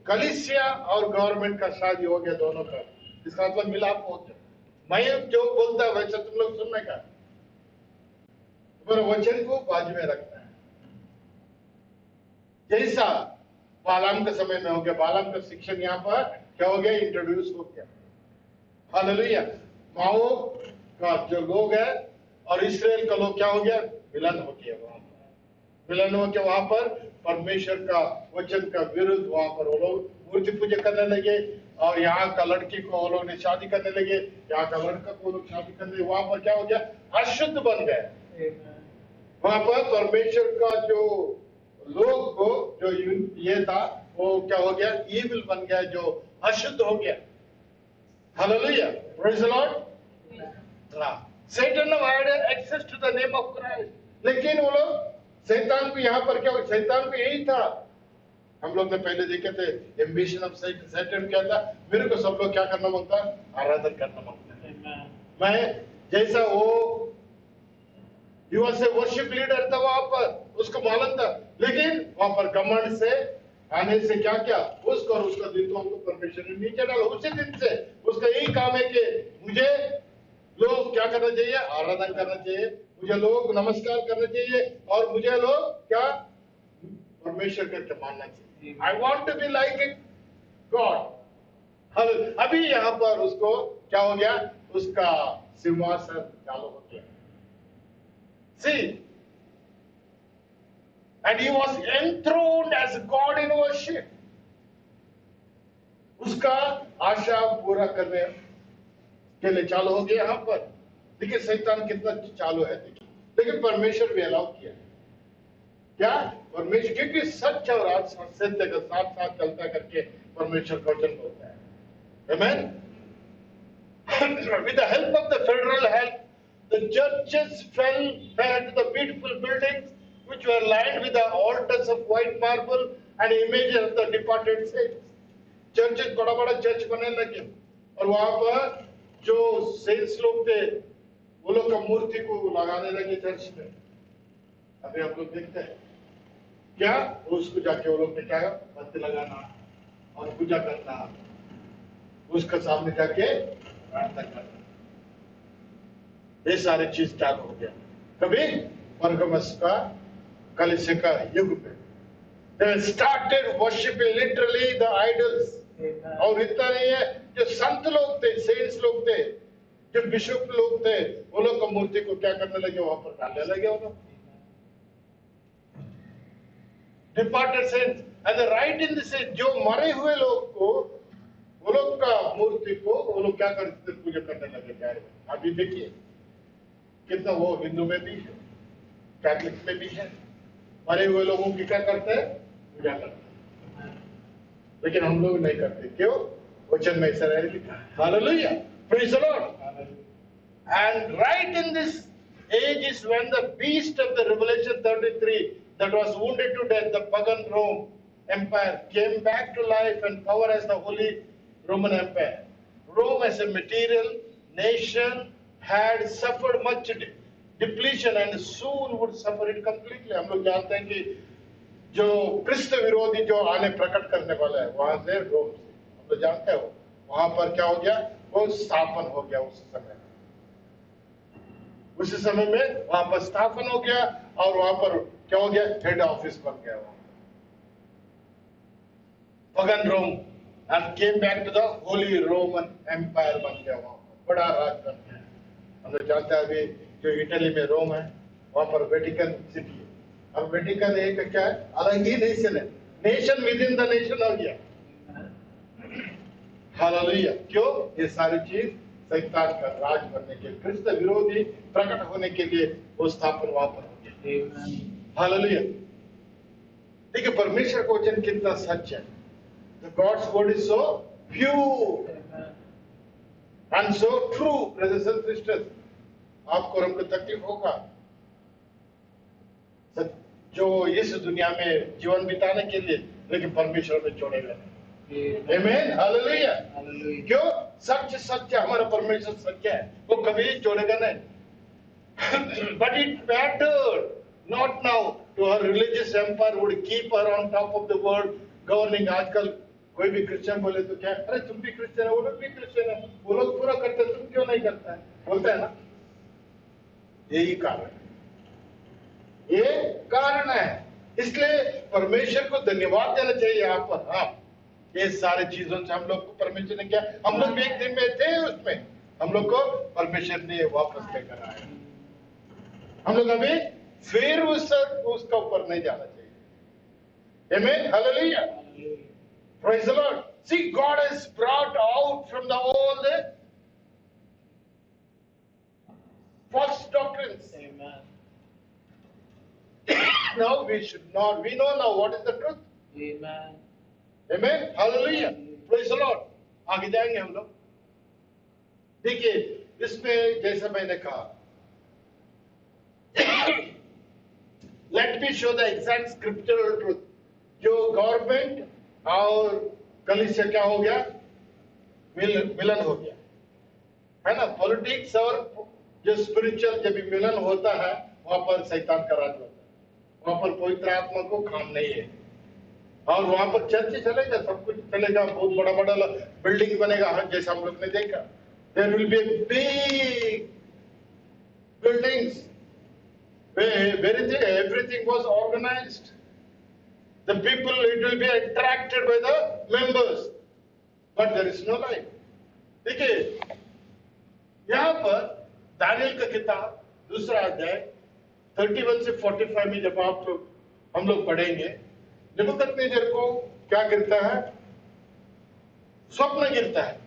A: कलीसिया और गवर्नमेंट का शादी हो गया दोनों का। इसका मतलब मिलाप हो गया। मैं जो बोलता है वैसे तुम लोग सुनने का, तुम्हारे वचन को बाजू में रखना है। जैसा बालाम के समय में हो गया, बालाम का शिक्षण यहाँ पर क्या हो गया? इंट्रोड्यूस हो गया। हालेलुया। माओ का जो लोग है और इस्राएल का लोग क्या हो गया? मिलन हो गया। वहां पर मिलन हो गया, वहां पर परमेश्वर का वचन का विरुद्ध वहां पर वो लोग मूर्ति पूजा करने लगे, और यहाँ का लड़की को वो लोग ने शादी करने लगे, यहाँ का लड़का को लोग शादी करने लगे। वहां पर क्या हो गया? अशुद्ध बन गए। वहां पर परमेश्वर का जो लोग को जो ये था वो क्या हो गया? ईविल बन गया, जो अशुद्ध हो गया। Hallelujah, praise the Lord. Satan had access to the name of Christ, लेकिन वो लोग शैतान को यहाँ पर क्या, शैतान को यही था। हम लोग ने पहले देखे थे एम्बिशन ऑफ सैटन क्या था? मेरे को सब लोग क्या करना मांगता? आराधना करना मांगते हैं। मैं जैसा वो he was a worship leader था वहां पर, उसको मालूम था, लेकिन वहां पर घमंड से आने से क्या क्या उसको और उसका दिलों को परमेश्वर ने नीचे डाला। उसी दिन से उसका यही काम है कि मुझे लोग क्या करना चाहिए? आराधना करना चाहिए, मुझे लोग नमस्कार करना चाहिए, और मुझे लोग क्या परमेश्वर करके मानना चाहिए। I want to be like it God. अभी यहाँ पर उसको क्या हो गया? उसका सिंहासन चालू हो गया। See, and he was enthroned as God in worship. उसका आशा पूरा करने के लिए चालू हो गया यहाँ पर। देखिए शैतान कितना चालू है, देखिए, लेकिन परमेश्वर भी अलाउ किया। क्या परमेश्वर, क्योंकि सच और सत्य का साथ साथ चलता करके परमेश्वर का वचन बोलता है। Amen? With the help of the federal help, the churches fell to the beautiful buildings which were lined with the altars of white marble and images of the departed saints. Churches बड़ा बड़ा church बनने लगे और वहां पर जो sales लोग थे वो लोग का मूर्ति को लगाने लगे चर्च में। अभी आप लोग देखते हैं क्या, उसको जाके वो लोग ने क्या बत्ती लगाना और पूजा करना, उसका सामने जाके प्रार्थना करना, ये सारे चीज चालू हो गया। कभी परगमस का कलीसिया का युग पे they started worshiping literally the idols। और इतना नहीं है, जो संत लोग थे, सेंट्स लोग थे, जो बिशप लोग थे, वो लोग का मूर्ति को क्या करने लगे, वहां पर डालने लगे वो लोग। Departed saints and right in this, जो मरे हुए लोग को, वो लोग का मूर्ति को वो लोग क्या करते थे, पूजा करने लगे प्यारे। अभी देखिए कितना वो हिंदू में भी है, कैथलिक में भी है, मरे हुए लोगों की क्या करते हैं, पूजा करते हैं। लेकिन हम लोग नहीं करते, क्यों? वचन में ऐसा लिखा है। Hallelujah, praise the Lord. And right in this age is when the beast of the Revelation 33 that was wounded to death, the pagan Rome Empire, came back to life and power as the Holy Roman Empire. Rome as a material nation had suffered much depletion and soon would suffer it completely. हम लोग जानते हैं कि जो क्रिस्त विरोधी जो आने प्रकट करने वाला है वहां से, रोम से, हम लोग जानते हैं वहां पर क्या हो गया, वो स्थापन हो गया उस समय में वहां पर स्थापन हो गया और वहां पर क्या हो गया, हेड ऑफिस बन गया वहां pagan Rome and came back to the holy Roman empire बन गया, वहां पर बड़ा राज बन गया। हम लोग जानते हैं अभी जो इटली में रोम है वहां पर वेटिकन सिटी है। अब वेटिकन एक क्या है, अलग ही नेशन है, nation with in the nation हो गया। हालेलुया, क्यों? ये सारी चीज शैतान का राज बनने के, क्रिस्त विरोधी प्रकट होने के लिए वो स्थापन वहां पर हो गया। हालेलुया। देखिए परमेश्वर का वचन कितना सच है। The God's word is so pure and so true, brothers and sisters। आपको और हमको तकलीफ होगा जो इस दुनिया में जीवन बिताने के लिए, लेकिन परमेश्वर में छोड़े गए। आमीन, हालेलुया। क्यों? सच सच है, हमारा परमेश्वर सच्चा है, वो कभी छोड़ेगा नहीं। But it mattered not now to her religious empire would keep her on top of the world governing। आजकल कोई भी क्रिश्चियन बोले तो क्या, अरे तुम भी क्रिश्चियन है, वो लोग भी क्रिश्चियन है, वो लोग पूरा करते हैं, तुम क्यों नहीं करता है, बोलता है ना। यही कारण है, ये कारण है। इसलिए परमेश्वर को धन्यवाद देना चाहिए यहाँ पर। हाँ, ये सारे चीजों से हम लोग को परमेश्वर ने क्या, हम लोग भी एक दिन में थे उसमें, हम लोग को परमेश्वर ने वापस लेकर आया। हम लोग अभी फिर उसका ऊपर नहीं जाना चाहिए। आमीन, hallelujah, praise the Lord। See, God has brought out from the old false doctrines।
B: Amen.
A: Now we know now what is the truth।
B: Amen.
A: Amen, hallelujah, praise the Lord। आगे जाएंगे हम लोग। देखिए इसमें जैसा मैंने कहा, let me show the exact scriptural truth। जो गवर्नमेंट और कलीसिया क्या हो गया, मिलन हो गया है ना। पॉलिटिक्स और जो स्पिरिचुअल जब भी मिलन होता है वहां पर शैतान का राज होता है, वहां पर पवित्र आत्मा को काम नहीं है। और वहां पर चर्च चलेगा, सब कुछ चलेगा, बहुत बड़ा बड़ा बिल्डिंग बनेगा, जैसा हम लोग ने देखा। There will be big buildings where everything was organized। The people, it will be attracted by the members, but there is no life। देखिए यहाँ पर दानियल का किताब 2 अध्याय 31 से 45 में जब आप हम लोग पढ़ेंगे। नेबूकदनेस्सर को क्या गिरता है? स्वप्न गिरता है,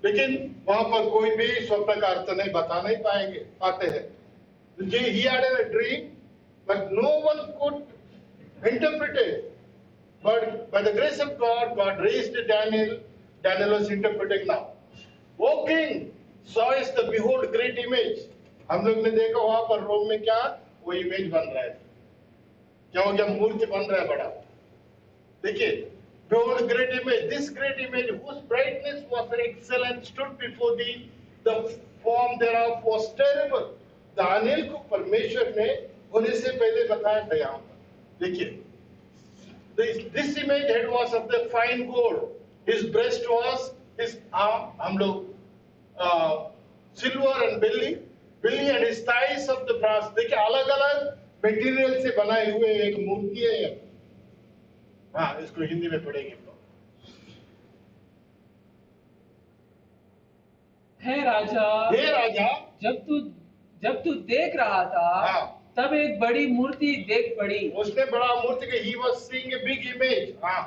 A: लेकिन वहां पर कोई भी स्वप्न का अर्थ नहीं बता नहीं पाते हैं। He had a dream, but no one could interpret it. But by the grace of God, God raised Daniel. Daniel was interpreting now. वो king saw is the behold great image. हम लोग ने देखा वहां पर रोम में क्या वो इमेज बन रहा है, क्या हो गया? मूर्ति बन रहा है बड़ा। देखिए, behold great image, this great image whose brightness was excellent stood before thee, the form thereof was terrible. Daniel को परमेश्वर ने होने से पहले बताया था यहाँ पर। देखिए, this image head was of the fine gold, his breast was his arm, हम लोग silver and belly and his thighs of the brass। देखिए, अलग अलग मटेरियल से बनाए हुए एक मूर्ति है। हाँ, इसको हिंदी में पढ़ेंगे।
B: हे राजा, जब तू देख रहा था,
A: हाँ।
B: तब एक बड़ी मूर्ति देख पड़ी।
A: उसने बड़ा मूर्ति के he was seeing a big image। हाँ।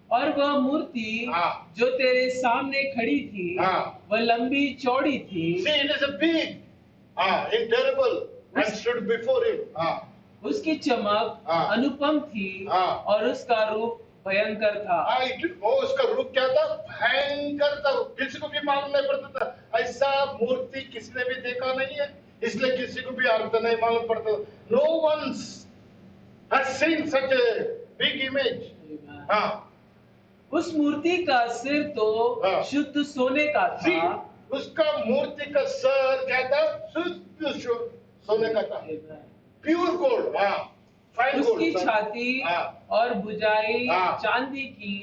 B: और वह मूर्ति
A: हाँ।
B: जो तेरे सामने खड़ी थी,
A: हाँ।
B: वह लंबी चौड़ी थी।
A: See, it is a big, and terrible, and stood before him। हाँ।
B: उसकी चमक
A: हाँ।
B: अनुपम थी,
A: हाँ।
B: और उसका रूप भयंकर था।
A: वो उसका रूप क्या था? भयंकर था। किसी को भी मालूम नहीं पड़ता था। ऐसा मूर्ति किसने भी देखा नहीं है, इसलिए किसी को भी अर्थ नहीं मालूम पड़ता। No one has seen such a big image. हाँ।
B: उस मूर्ति का सिर तो
A: हाँ।
B: शुद्ध सोने का
A: See,
B: था।
A: उसका मूर्ति का सर क्या था? शुद्ध सोने का था, प्योर गोल्ड। हाँ, फाइन गोल्ड।
B: उसकी छाती और भुजाएं चांदी की।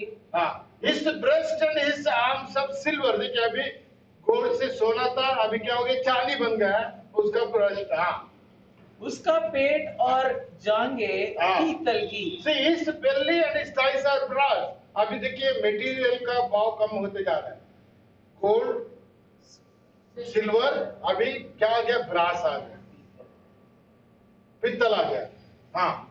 A: His breast and his arms सब सिल्वर। देखिए, अभी गोल्ड से सोना था, अभी क्या हो गया? चांदी बन गया उसका ब्रेस्ट।
B: उसका पेट और जांघे पीतल की।
A: See, his belly and his thighs are brass। अभी देखिए, मटेरियल का भाव कम होते जा रहा है। गोल्ड, सिल्वर, अभी क्या आ गया? ब्रास आ गया, पित्तल आ गया। हाँ।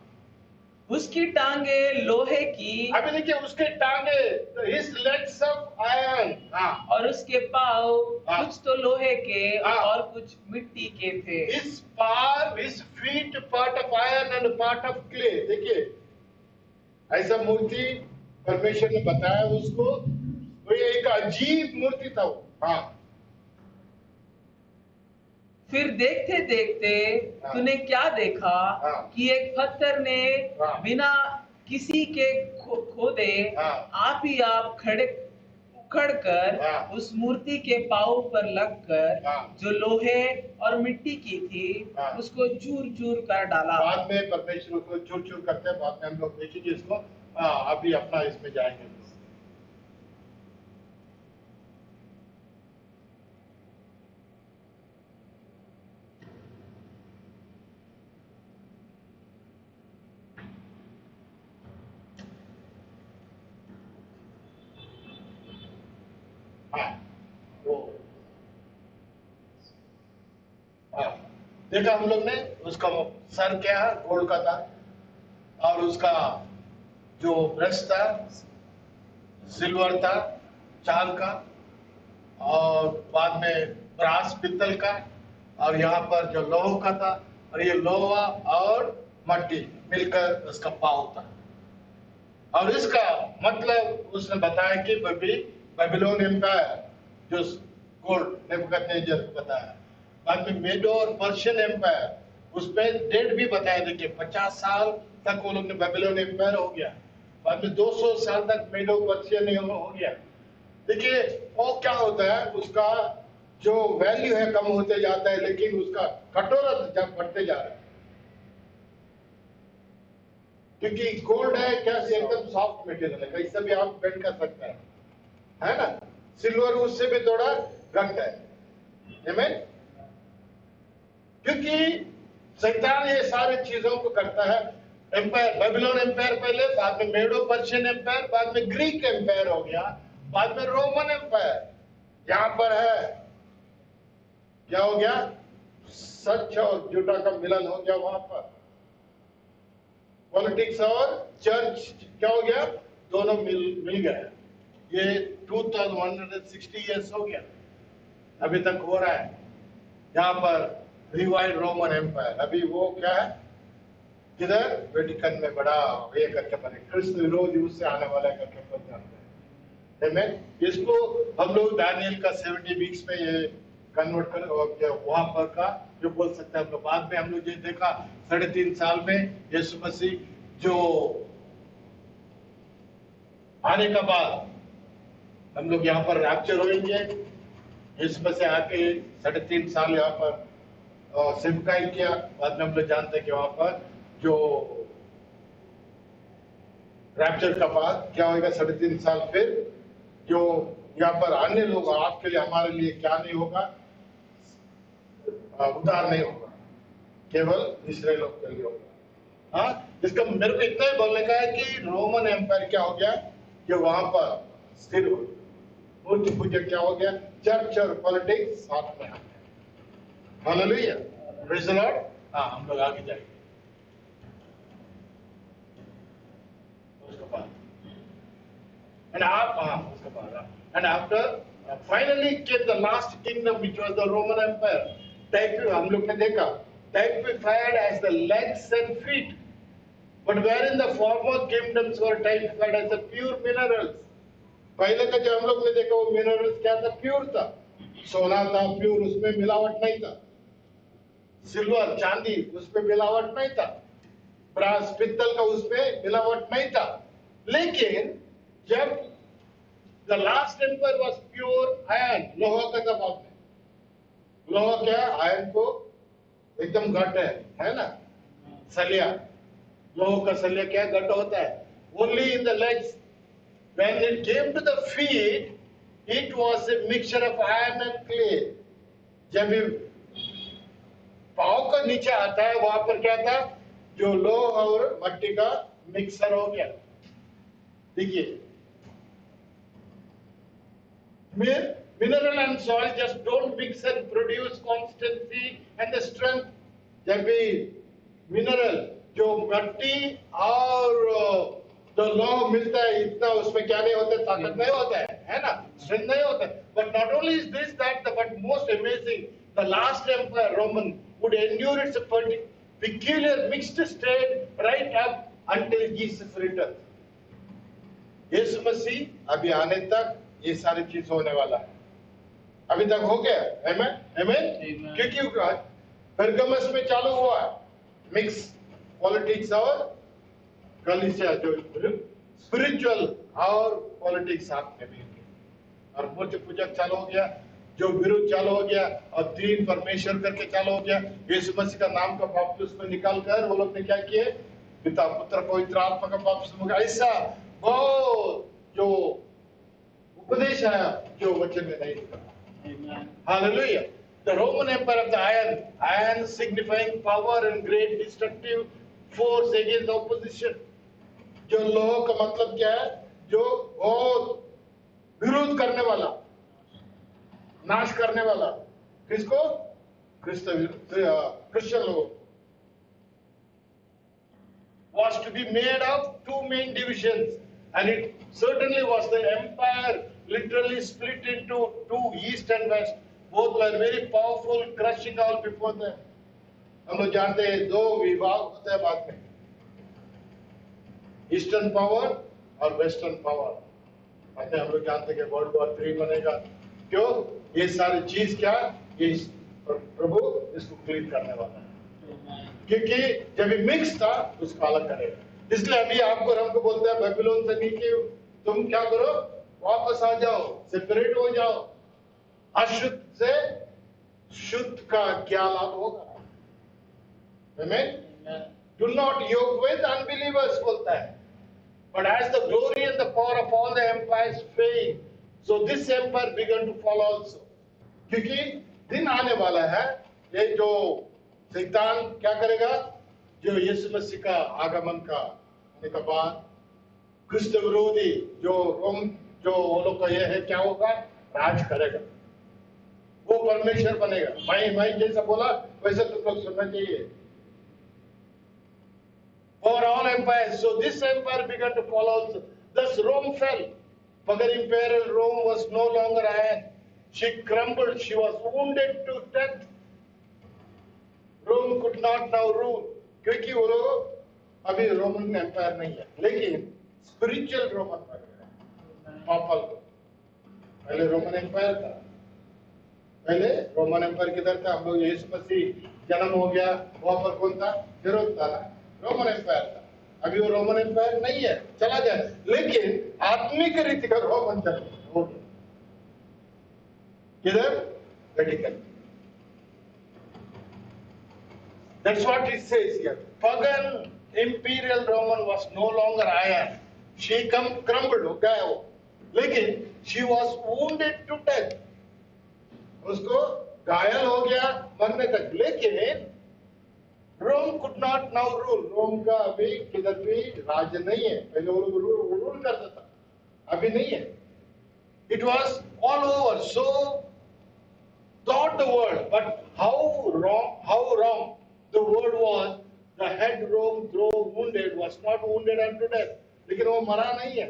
B: उसकी टांगे लोहे की।
A: अभी देखिए, उसके टांगे, his legs of iron। हाँ।
B: और उसके पाँव कुछ तो लोहे के
A: हाँ।
B: और कुछ मिट्टी के थे।
A: his feet part of iron and part of clay। देखिए, ऐसा मूर्ति परमेश्वर ने बताया उसको, वो एक अजीब मूर्ति था वो। हाँ।
B: फिर देखते देखते तूने क्या देखा कि एक पत्थर ने बिना किसी के खोदे आप ही आप उखड़ कर उस मूर्ति के पाँव पर लगकर जो लोहे और मिट्टी की थी, उसको चूर चूर कर डाला।
A: बाद में परमेश्वर को चूर चूर करते हैं, बाद में हम लोग देखेंगे इसको। अभी अपना इसमें जाएंगे। देखा हम लोग ने, उसका सर क्या है? गोल्ड का था, और उसका जो ब्रेस्ट था सिल्वर था, चांद का, और बाद में ब्रास पित्तल का, और यहाँ पर जो लोह का था, और ये लोहा और मट्टी मिलकर उसका पाँव था। और इसका मतलब उसने बताया कि बेबीलोन एम्पायर, जो गोल्ड नेबूकदनेस्सर को बताया। बाद में मेडो और पर्शियन एम्पायर, उसमें डेट भी बताया। देखिए, 50 साल तक वो लोग ने बेबीलोन एम्पायर हो गया, बाद में 200 साल तक मेडो पर्शियन हो गया। देखिए, वो क्या होता है, उसका जो वैल्यू है कम होते जाता है, लेकिन उसका कठोरता जब बढ़ते जा रहा है, क्योंकि गोल्ड है क्या, एकदम सॉफ्ट मटेरियल है, कैसे भी आप बेंड कर सकते हैं, है ना। सिल्वर उससे भी थोड़ा घट है, क्योंकि शैतान ये सारी चीजों को करता है। एम्पायर, बेबीलोन एम्पायर पहले, बाद में मेडो पर्शियन एम्पायर, बाद में ग्रीक एम्पायर हो गया, बाद में रोमन एम्पायर। यहां पर है क्या हो गया? सच और झूठा का मिलन हो गया वहां पर। पॉलिटिक्स और चर्च क्या हो गया, दोनों मिल गए। ये 2160 ईयर्स हो गया, अभी तक हो रहा है यहाँ पर रिवाइव रोमन एम्पायर। अभी वो क्या है, किधर, वेटिकन में बड़ा ये करके बने, क्रिस्त विरोधी उससे आने वाला करके बन जाते हैं। Amen? इसको हम लोग दानियल का 70 वीक्स में ये कन्वर्ट कर वहां पर का जो बोल सकते हैं। हम बाद में हम लोग ये देखा 3.5 साल में यीशु मसीह जो आने का बाद हम लोग यहाँ पर रैप्चर होंगे। यीशु मसीह आके 3.5 साल यहाँ पर सेवकाई किया। बाद में हम लोग जानते हैं कि वहां पर जो रैप्चर का बाद क्या होगा, 3.5 साल फिर जो यहाँ पर अन्य लोग आपके लिए हमारे लिए क्या नहीं होगा, उद्धार नहीं होगा, केवल इस्राएल लोग के लिए होगा। हाँ, इसका मेरे को इतना ही बोलने का है कि रोमन एम्पायर क्या हो गया कि वहां पर स्थिर हो, मूर्ति पूजा क्या हो गया, चर्च और पॉलिटिक्स साथ में आ गए। Hallelujah, praise the Lord. हाँ, हम लोग आगे जाएंगे उसके बाद। And after finally came the last kingdom, which was the Roman Empire. हम लोग ने देखा typified as the legs and feet, but wherein the former kingdoms were typified as the pure minerals. पहले का जो हम लोग ने देखा वो मिनरल्स क्या था, प्योर था, सोना था प्योर, उसमें मिलावट नहीं था, सिल्वर चांदी उसमें मिलावट नहीं था, ब्रास पित्तल का उसमें मिलावट नहीं था। लेकिन जब the last empire was pure iron, लोहा का था बाद में, लोहा क्या, आयरन को एकदम घट है ना, सलिया, लोहा का सलिया क्या घट होता है, only in the legs. When it came to the feet, it was a mixture of iron and clay. जब पाँव का नीचे आता है वहां पर क्या था, जो लोहा और मट्टी का मिक्सर हो गया। देखिए, mineral and soil just don't mix and produce constancy and the strength. जब भी मिनरल जो मट्टी और जो लोहा मिलता है, इतना उसमें क्या नहीं होता है, ताकत नहीं होता है ना, स्ट्रेंथ नहीं होता है। But not only is this that, but most amazing, the last empire Roman would endure its peculiar mixed state right up until Jesus returned. यीशु मसीह अभी आने तक ये सारी चीज होने वाला है, अभी तक हो गया। आमेन, आमेन। क्योंकि पेरगमस में चालू हुआ मिक्स पॉलिटिक्स और कलीसिया, जो स्पिरिचुअल और पॉलिटिक्स साथ में भी, और मूर्ति पूजा चालू हो गया, जो विरुद्ध चालू हो गया, और 3 परमेश्वर करके चालू हो गया। यीशु मसीह का नाम का बपतिस्मा निकाल कर वो लोग ने क्या किए, पिता पुत्र पवित्र आत्मा का बपतिस्मा किया। ऐसा बहुत जो उपदेश है जो वचन में नहीं लिखा। Hallelujah. The Roman Empire of the iron signifying power and great destructive force against the opposition. जो लोह का मतलब क्या है, जो बहुत विरोध करने वाला, नाश करने वाला, किसको, क्रिश्चियन लोगों, was to be made of 2 main divisions, and it certainly was. The empire literally split into 2, east and west. Both were very powerful, crushing all before them. हम लोग जानते हैं 2 विभाग होते हैं बाद में, ईस्टर्न पावर और वेस्टर्न पावर। हम लोग जानते हैं कि वर्ल्ड वॉर 3 बनेगा। क्यों, ये सारी चीज क्या, ये प्रभु इसको क्लीन करने वाला है, क्योंकि जब ये मिक्स था उसको अलग करेगा। इसलिए अभी आपको हमको बोलता है बेबीलोन से नीचे तुम क्या करो, वापस आ जाओ, सेपरेट हो जाओ। अशुद्ध से शुद्ध का क्या लाभ होगा? Amen? Do not yoke with unbelievers बोलता है। But as the glory and the power of all the empires fade, so this empire began to fall also. क्योंकि दिन आने वाला है, ये जो शैतान क्या करेगा, जो यीशु मसीह का आगमन का होने के बाद क्रिस्त विरोधी जो रोम जो वो लोग का ये है क्या होगा, राज करेगा, वो परमेश्वर बनेगा। मैं जैसा बोला वैसे तुम लोग सुनना चाहिए। For all Empire. So this empire began to fall also. Thus Rome fell. Pagan imperial Rome was no longer iron. She crumbled. She was wounded to death. Rome could not now rule. क्योंकि वो लोग अभी Roman empire नहीं है, लेकिन spiritual Roman papal को पहले Roman empire था। पहले रोमन एम्पायर किधर था? हम लोग यीशु मसीह जन्म हो गया, वहां पर कौन था? हेरोद था, रोमन एम्पायर था। अभी वो रोमन एम्पायर नहीं है, चला गया, लेकिन आत्मिक रीति का रोमन चल हो गया। किधर? Vatican. That's what it says here. Pagan imperial Roman was no longer iron. She crumbled, हो गया वो, लेकिन she was wounded to death. उसको घायल हो गया मरने तक, लेकिन रोम could not now rule. रोम का अभी किधर भी राज्य नहीं है। पहले वो लोग रूल करता था, अभी नहीं है। It was all over. So thought the world, but how wrong the word was. The head Rome, though wounded, was not wounded unto death. लेकिन वो मरा नहीं है।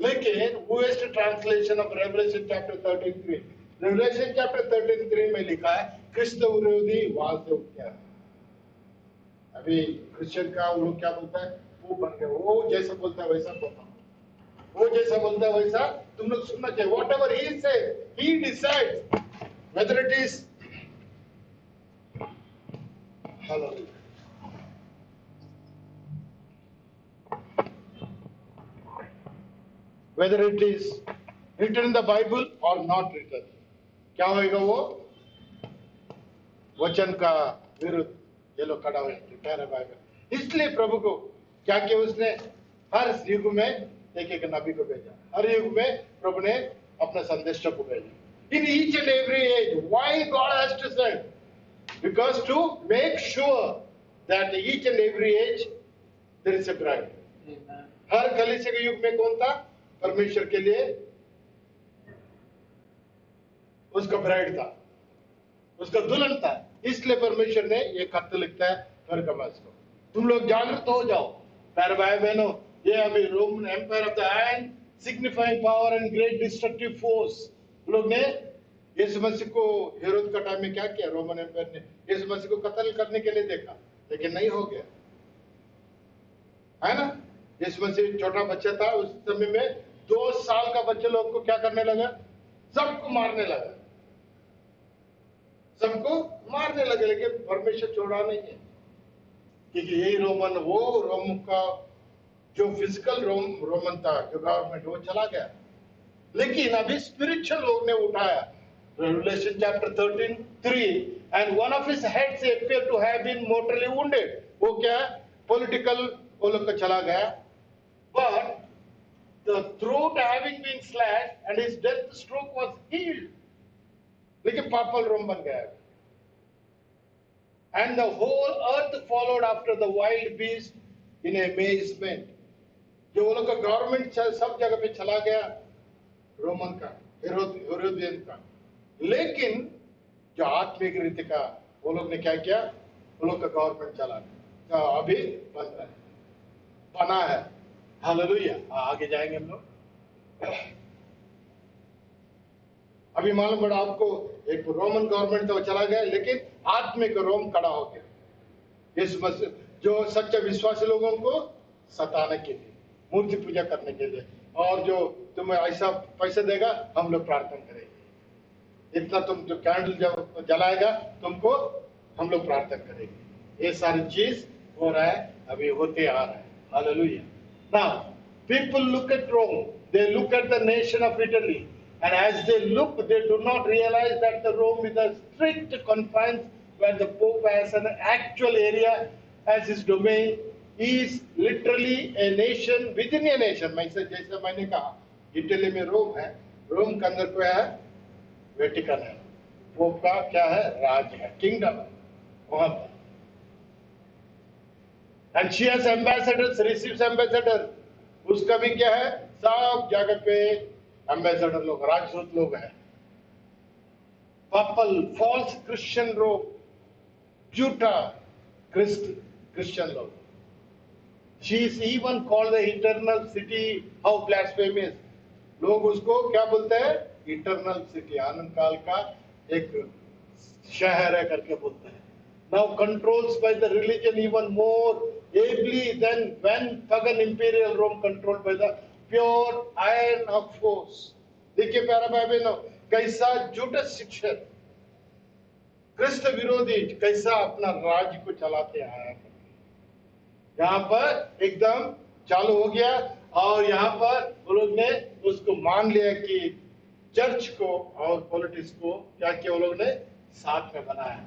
A: लेकिन whoest translation of Revelation chapter 13:3. Revelation chapter 13:3 में लिखा है क्रिस्त विरोधी वाल से उठ गया। अभी क्रिश्चियन का वो लोग क्या बोलता है? वो बन गया, वो जैसा बोलता है वैसा बोलता, वो जैसा बोलता है वैसा तुम लोग सुनना चाहिए। Whatever he says, he decides whether it is hallelujah. Whether it is written in the Bible or not written, क्या होगा? वो वचन का विरुद्ध ये लोग खड़ा हुए ठहरे बाइबल। इसलिए प्रभु को क्या किया? उसने हर युग में एक एक नबी को भेजा, हर युग में प्रभु ने अपने संदेशक को भेजा। In each and every age, why God has to send? Because to make sure that each and every age there is a bride. हर कलीसिया के युग में कौन था? परमेश्वर के लिए उसका ब्राइड था, उसका दुल्हन था। इसलिए परमेश्वर ने ये खत लिखता है परगमस को, तुम लोग जागृत हो जाओ प्यारे भाई बहनों। ये अभी Roman empire of the iron signifying power and great destructive force. लोग ने यीशु मसीह को हेरोद का टाइम में क्या किया? रोमन एम्पायर ने यीशु मसीह को कत्ल करने के लिए देखा, लेकिन नहीं हो गया, है ना? यीशु मसीह छोटा बच्चा था, उस समय में 2 साल का बच्चे लोग को क्या करने लगा? सबको मारने लगा, सबको मारने लगे। लेकिन परमेश्वर छोड़ा नहीं है, क्योंकि यही रोमन, वो रोम का जो फिजिकल रोमन था, जो गवर्नमेंट, वो चला गया। लेकिन अभी स्पिरिचुअल लोग ने उठाया। Revelation chapter 13:3, and one of his heads appeared to have been mortally wounded. वो क्या? पॉलिटिकल वो लोग का चला गया, but the throat having been slashed and his death stroke was healed. लेकिन पापल रोम बन गया। And the whole earth followed after the wild beast in amazement. जो वो लोग का गवर्नमेंट सब जगह पे चला गया, रोमन का, हेरोदियन का, लेकिन जो आत्मिक रीति का वो लोग ने क्या किया? वो लोग का गवर्नमेंट चला गया, अभी बन रहा है, बना है। हालेलुया। आगे जाएंगे हम लोग। अभी मालूम पड़ा आपको, एक रोमन गवर्नमेंट तो चला गया, लेकिन आत्मिक रोम खड़ा हो गया। इस जो सच्चे विश्वासी लोगों को सताने के लिए, मूर्ति पूजा करने के लिए, और जो तुम्हें ऐसा पैसा देगा हम लोग प्रार्थना करेंगे, इतना तुम जो कैंडल जब जलाएगा तुमको हम लोग प्रार्थना करेंगे। ये सारी चीज हो रहा है, अभी होते आ रहा है। Hallelujah. Now, people look at Rome, they look at the nation of Italy, and as they look, they do not realize that the Rome is a strict confines where the Pope has an actual area as his domain, is literally a nation within a nation. जैसे मैंने कहा, Italy में रोम है, रोम के अंदर क्या है? Vatican है, पोप का क्या है? राज्य है, किंगडम है वहां पर। And she has ambassadors, receives ambassador. उसका भी क्या है? सब जगह पे एम्बेसडर लोग, राजदूत लोग हैं। पपल, फॉल्स क्रिश्चियन लोग, झूठा क्रिश्चियन लोग, She is even called the eternal city. How blasphemous! लोग उसको क्या बोलते हैं? Eternal city, आनंद काल का एक शहर है करके बोलते हैं. Now controls by the religion even more ably than when pagan imperial Rome controlled by the pure iron of force. देखिए प्यारा भाई बहनों, कैसा झूठा शिक्षक, क्रिस्त विरोधी कैसा अपना राज्य को चलाते आया. यहाँ पर एकदम चालू हो गया और यहाँ पर वो लोग ने उसको मान लिया कि चर्च को और पॉलिटिक्स को क्या किया, वो लोग ने साथ में बनाया.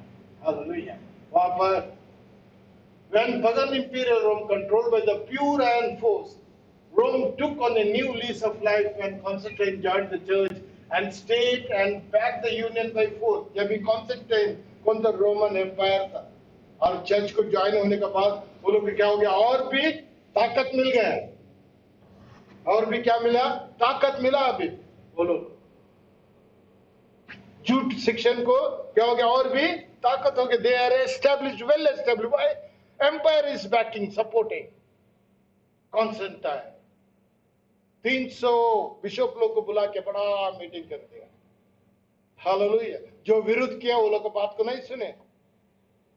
A: हालेलुया. वहां पर when pagan imperial Rome controlled by the pure iron force, Rome took on a new lease of life when Constantine joined the church and state and backed the union by force. जब भी Constantine कौन सा Roman empire था और church को join होने के बाद वो लोग क्या हो गया, और भी ताकत मिल गया, और भी क्या मिला, ताकत मिला. अभी वो लोग झूठ शिक्षण को क्या हो गया, और भी ताकत हो गई. They are established, well established. Why? Empire is backing, supporting Constantine. 300 bishop लोग को बुला के बड़ा मीटिंग कर दिया. हालेलुया. जो विरुद्ध किया वो लोग बात को नहीं सुने,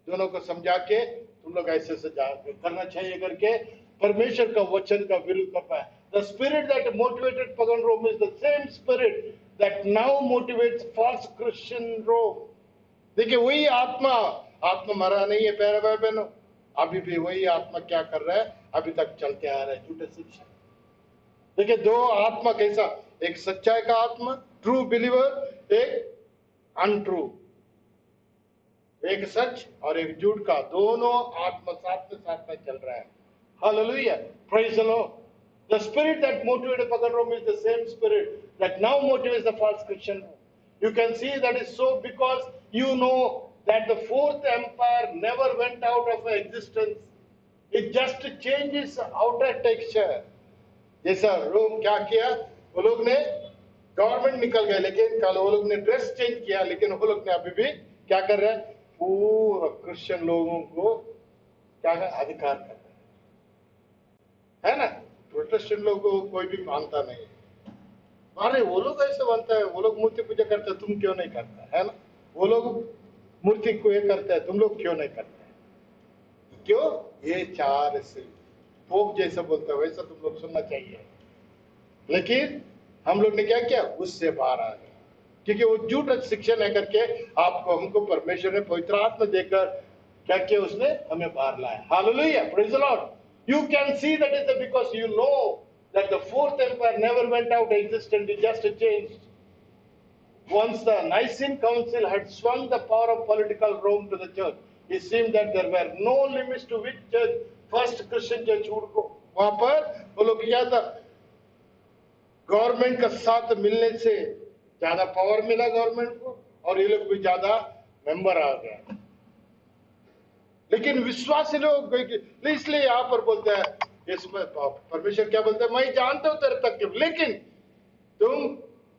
A: दोनों को समझा के तुम लोग ऐसे से करना चाहिए करके परमेश्वर का वचन का विरोध कर पाए. The spirit that motivated pagan Rome is the same spirit that now motivates false Christian Rome. देखिए वही आत्मा, आत्मा मरा नहीं है प्यारे भाई बहनों, अभी भी वही आत्मा क्या कर रहा है, अभी तक चलते आ रहा है झूठे शिक्षा. देखिए दो आत्मा कैसा, एक सच्चाई का आत्मा ट्रू बिलीवर, एक अनट्रू, एक सच और एक झूठ का, दोनों आत्मा साथ में चल रहा है. Hallelujah. Praise the Lord. The spirit that motivated pagan Rome is the same spirit that now motivates the false Christian Rome. You can see that is so because you know that the fourth empire never went out of existence. It just changes outer texture. जैसा रोम क्या किया, वो लोग ने government निकल गए, लेकिन कल वो लोग ने ड्रेस चेंज किया, लेकिन वो लोग ने अभी भी क्या कर रहे हैं, पूरा क्रिश्चियन लोगों को क्या अधिकार कर रहे हैं, है ना. प्रोटेस्टेंट लोगों को कोई भी मानता नहीं. अरे वो लोग ऐसे बनता है, वो लोग मूर्ति पूजा करते हैं, तुम क्यों नहीं करता, है ना. वो लोग मूर्ति को ये करते हैं, तुम लोग क्यों नहीं करते, क्यों? ये चार से पोप जैसा बोलता है वैसा तुम लोग सुनना चाहिए. लेकिन हम लोग ने क्या किया, उससे बाहर आ गए, क्योंकि वो झूठा शिक्षण है करके आपको हमको परमेश्वर ने पवित्र आत्मा देकर क्या किया, उसने हमें बाहर लाया. Hallelujah. Praise the Lord. You can see that is because you know that the fourth empire never went out of existence, it just changed. Once the Nicene Council had swung the power of political Rome to the church, it seemed that there were no limits to which church, first Christian church would go. वहां पर वो लोग क्या था, government का साथ मिलने से ज्यादा पावर मिला गवर्नमेंट को, और ये लोग भी ज्यादा मेंबर आ गया. लेकिन विश्वासी लोग इसलिए यहां पर बोलते हैं, इसमें परमेश्वर क्या बोलते हैं, मैं जानता हूं तेरे तक, लेकिन तुम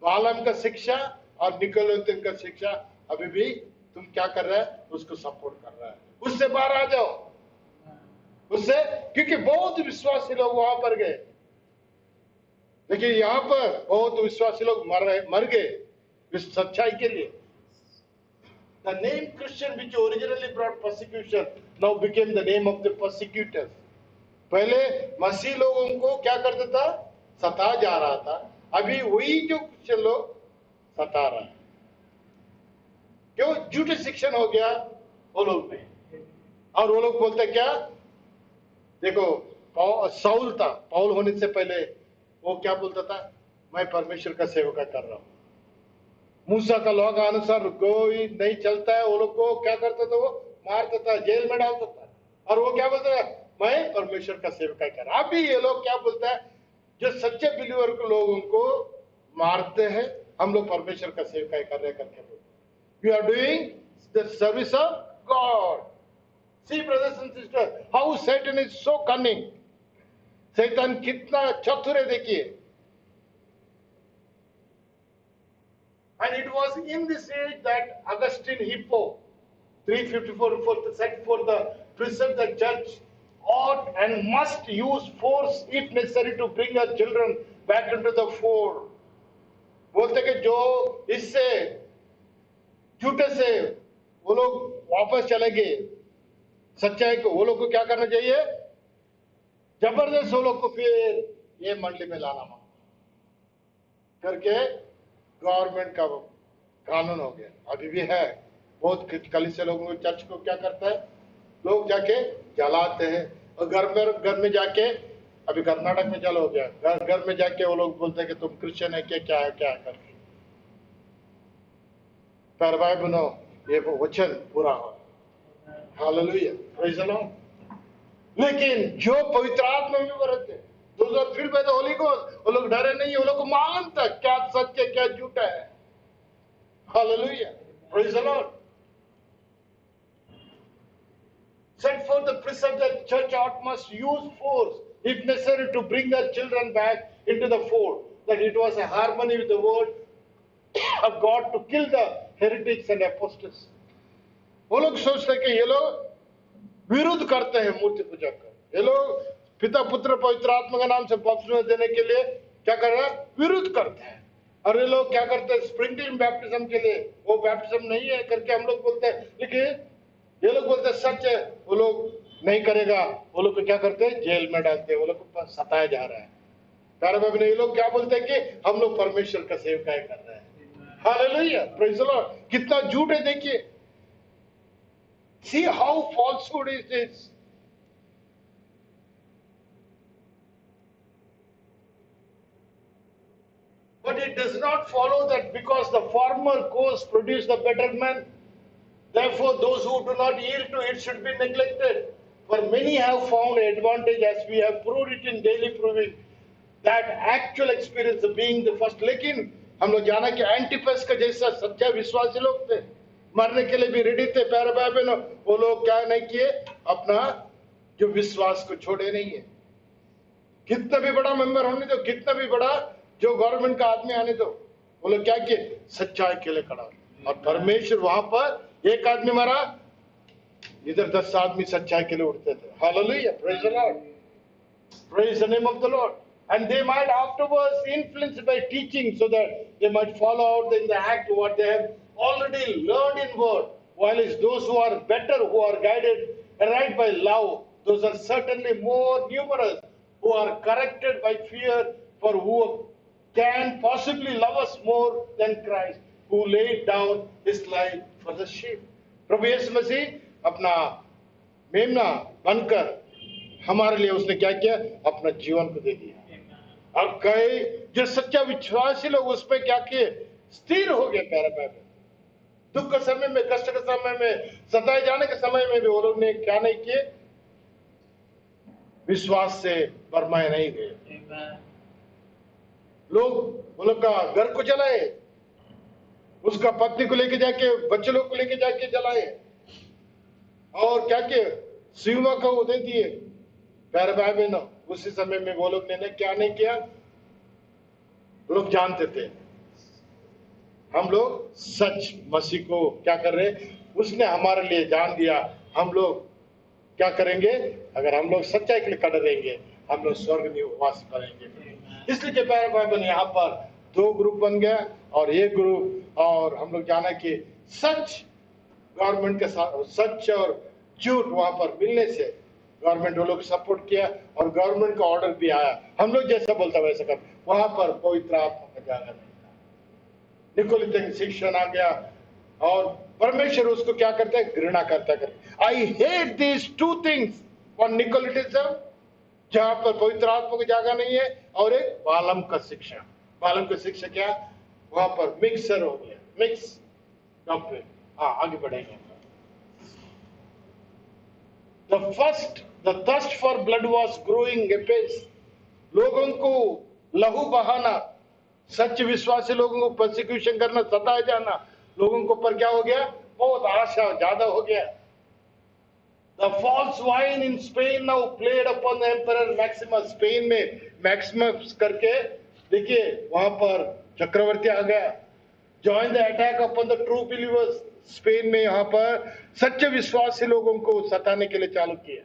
A: बालाम का शिक्षा और निकोलाइटिन का शिक्षा अभी भी तुम क्या कर रहा है, उसको सपोर्ट कर रहा है. उससे बाहर आ जाओ, उससे, क्योंकि बहुत विश्वासी लोग वहां पर गए, लेकिन यहां पर बहुत विश्वासी लोग मर गए सच्चाई के लिए. The name Christian, which originally brought persecution, now became the name of the persecutors. पहले मसीह लोगों को क्या करता था, सता जा रहा था, अभी वही जो क्रिश्चियन लोग सता रहा है. क्यों? झूठे शिक्षण हो गया वो लोग में, और वो लोग बोलते क्या, देखो साउल था, पाउल होने से पहले वो क्या बोलता था, मैं परमेश्वर का सेवका कर रहा हूं. मूसा का लॉ का अनुसार कोई नहीं चलता है, वो लोग को क्या करता था, वो मारता था, जेल में डालता था, और वो क्या बोलता है, मैं परमेश्वर का सेवकाई कर रहा. अभी ये लोग क्या बोलता है, जो सच्चे बिलीवर को लोगों को मारते हैं, हम लोग परमेश्वर का सेवकाई कर रहे करके बोलते हैं. We are doing the service of God. See brothers and sister, how Satan is so cunning. शैतान कितना चतुर है देखिए. And it was in this age that Augustine Hippo, 354, set for the precept that church ought and must use force if necessary to bring our children back into the fold. बोलते कि जो इससे झूठे से वो लोग वापस चलेंगे सच्चाई को, वो लोग को क्या करना चाहिए? जबरदस्त वो लोग को फिर ये मंडली में लाना करके गवर्नमेंट का कानून हो गया। अभी भी है, बहुत कलीसिया लोगों को, चर्च को क्या करता है, लोग जाके जलाते हैं और घर में जाके, अभी कर्नाटक में जल हो गया, घर में जाके वो लोग बोलते हैं कि तुम क्रिश्चियन है क्या है करके। पर भाई बनो, ये वचन पूरा हो, हालेलुया, प्रेज़ द लॉर्ड। लेकिन जो पवित्र आत्मा में भरते, दूसरा फिर by the Holy Ghost, वो लोग डरे नहीं, वो लोग को मालूम था क्या सच है क्या झूठा है। Hallelujah, praise the Lord. Set forth the precept that church ought must use force if necessary to bring their children back into the fold, that it was a harmony with the word of God to kill the heretics and apostates. वो लोग सोचते कि ये लोग विरुद्ध करते हैं मूर्ति पूजा का, ये लोग पिता पुत्र पवित्र आत्मा के नाम से बपतिस्मा देने के लिए क्या कर रहे हैं? विरुद्ध करते हैं। और ये लोग क्या करते हैं? स्प्रिंकलिंग बैप्टिज्म के लिए, वो बैप्टिज्म नहीं है करके हम लोग बोलते हैं, लेकिन ये लोग बोलते हैं सच है, वो लोग नहीं करेगा, वो लोग को क्या करते हैं? जेल में डालते हैं, वो लोग को सताया जा रहा है। कारण ये लोग क्या बोलते हैं कि हम लोग परमेश्वर का सेवकाई कर रहे हैं। Hallelujah, praise the Lord. कितना झूठ है देखिए। See how falsehood is this. But it does not follow that because the former course produce the betterment, therefore those who do not yield to it should be neglected. For many have found advantage, as we have proved it in daily proving, that actual experience of being the first. लेकिन हम लोग जाना कि एंटीपस का जैसा सच्चा विश्वासी लोग थे, मरने के लिए भी रेडी थे, प्यारे भाई बहनों, वो लोग क्या नहीं किए? अपना जो विश्वास को छोड़े नहीं है। कितना भी बड़ा मेंबर होने दो, कितना भी बड़ा जो गवर्नमेंट का आदमी आने दो, वो लोग क्या किए? सच्चाई के लिए खड़ा। और परमेश्वर वहां पर एक आदमी मरा, इधर 10 आदमी सच्चाई के लिए उठते थे। Hallelujah, praise the Lord, praise the name of the Lord. And they might afterwards influenced by teaching, so that they might follow out in the act what they have already learned in word. While those who are better, who are guided right by love, those are certainly more numerous, who are corrected by fear, for who can possibly love us more than Christ, who laid down his life for the sheep. प्रभु यीशु मसीह अपना मेमना बनकर हमारे लिए उसने क्या किया? अपना जीवन को दे दिया। और कई जो सच्चा विश्वासी लोग उस पर क्या किए? स्थिर हो गए। प्यारे भाई, दुख के समय में, कष्ट के समय में, सताए जाने के समय में भी वो लोग ने क्या नहीं किए? विश्वास से बरमाए नहीं गए। लोग वो लोग का घर को जलाए, उसका पत्नी को लेके जाके, बच्चे लोग को लेके जाके जलाए, और क्या किए? सिंह को वो दे दिए। प्यारे भाई बहनों, उसी समय में वो लोग ने क्या नहीं किया? लोग जानते थे हम लोग सच मसीह को क्या कर रहे, उसने हमारे लिए जान दिया। हम लोग क्या करेंगे? अगर हम लोग सच्चाई के लिए खड़े रहेंगे, हम लोग स्वर्ग में वास करेंगे। इसलिए के प्यारे भाई बहन, यहाँ पर 2 ग्रुप बन गया और एक ग्रुप, और हम लोग जाना कि सच गवर्नमेंट के साथ, सच और झूठ वहां पर मिलने से गवर्नमेंट वो लोग सपोर्ट किया, और गवर्नमेंट का ऑर्डर भी आया, हम लोग जैसा बोलता वैसा कर। वहां पर पवित्र आत्मा का जाना नहीं था, निकोलितिक शिक्षण आ गया, और परमेश्वर उसको क्या करता है? घृणा करता है। I hate these 2 things, one Nicolaitism जहां पर पवित्र आत्मा की जगह नहीं है, और एक बालम का शिक्षा। बालम का शिक्षा क्या? वहां पर मिक्सर हो गया, मिक्स डॉक्ट्रिन। आगे बढ़ेंगे। The thirst for blood was growing apace. लोगों को लहू बहाना, सच्चे विश्वासी लोगों को प्रोसिक्यूशन करना, सताया जाना, लोगों को पर क्या हो गया? बहुत आशा ज्यादा हो गया। The false wine in Spain now played upon the Emperor Maximus. Spain में मैक्सिमस करके देखिए वहां पर चक्रवर्ती आ गया। Join the attack upon the true believers. Spain में यहाँ पर सच्चे विश्वासी लोगों को सताने के लिए चालू किया।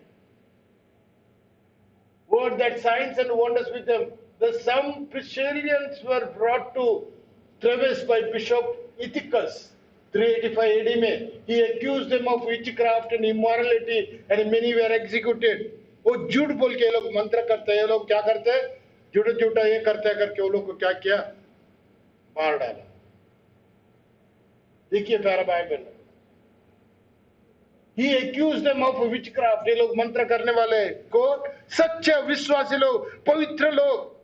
A: but that signs and wonders with them. The some Priscillians were brought to Treves by Bishop Ithacus, 385 AD में. He accused them of witchcraft and immorality, and many were executed. वो झूठ बोल के ये लोग मंत्र करते हैं. ये लोग क्या करते हैं? झूठा झूठा ये करते करके वो लोग को क्या किया? मार डाला. देखिए प्यारा Bible. He accused them of witchcraft. ये लोग मंत्र करने वाले को सच्चे विश्वासी लोग, पवित्र लोग,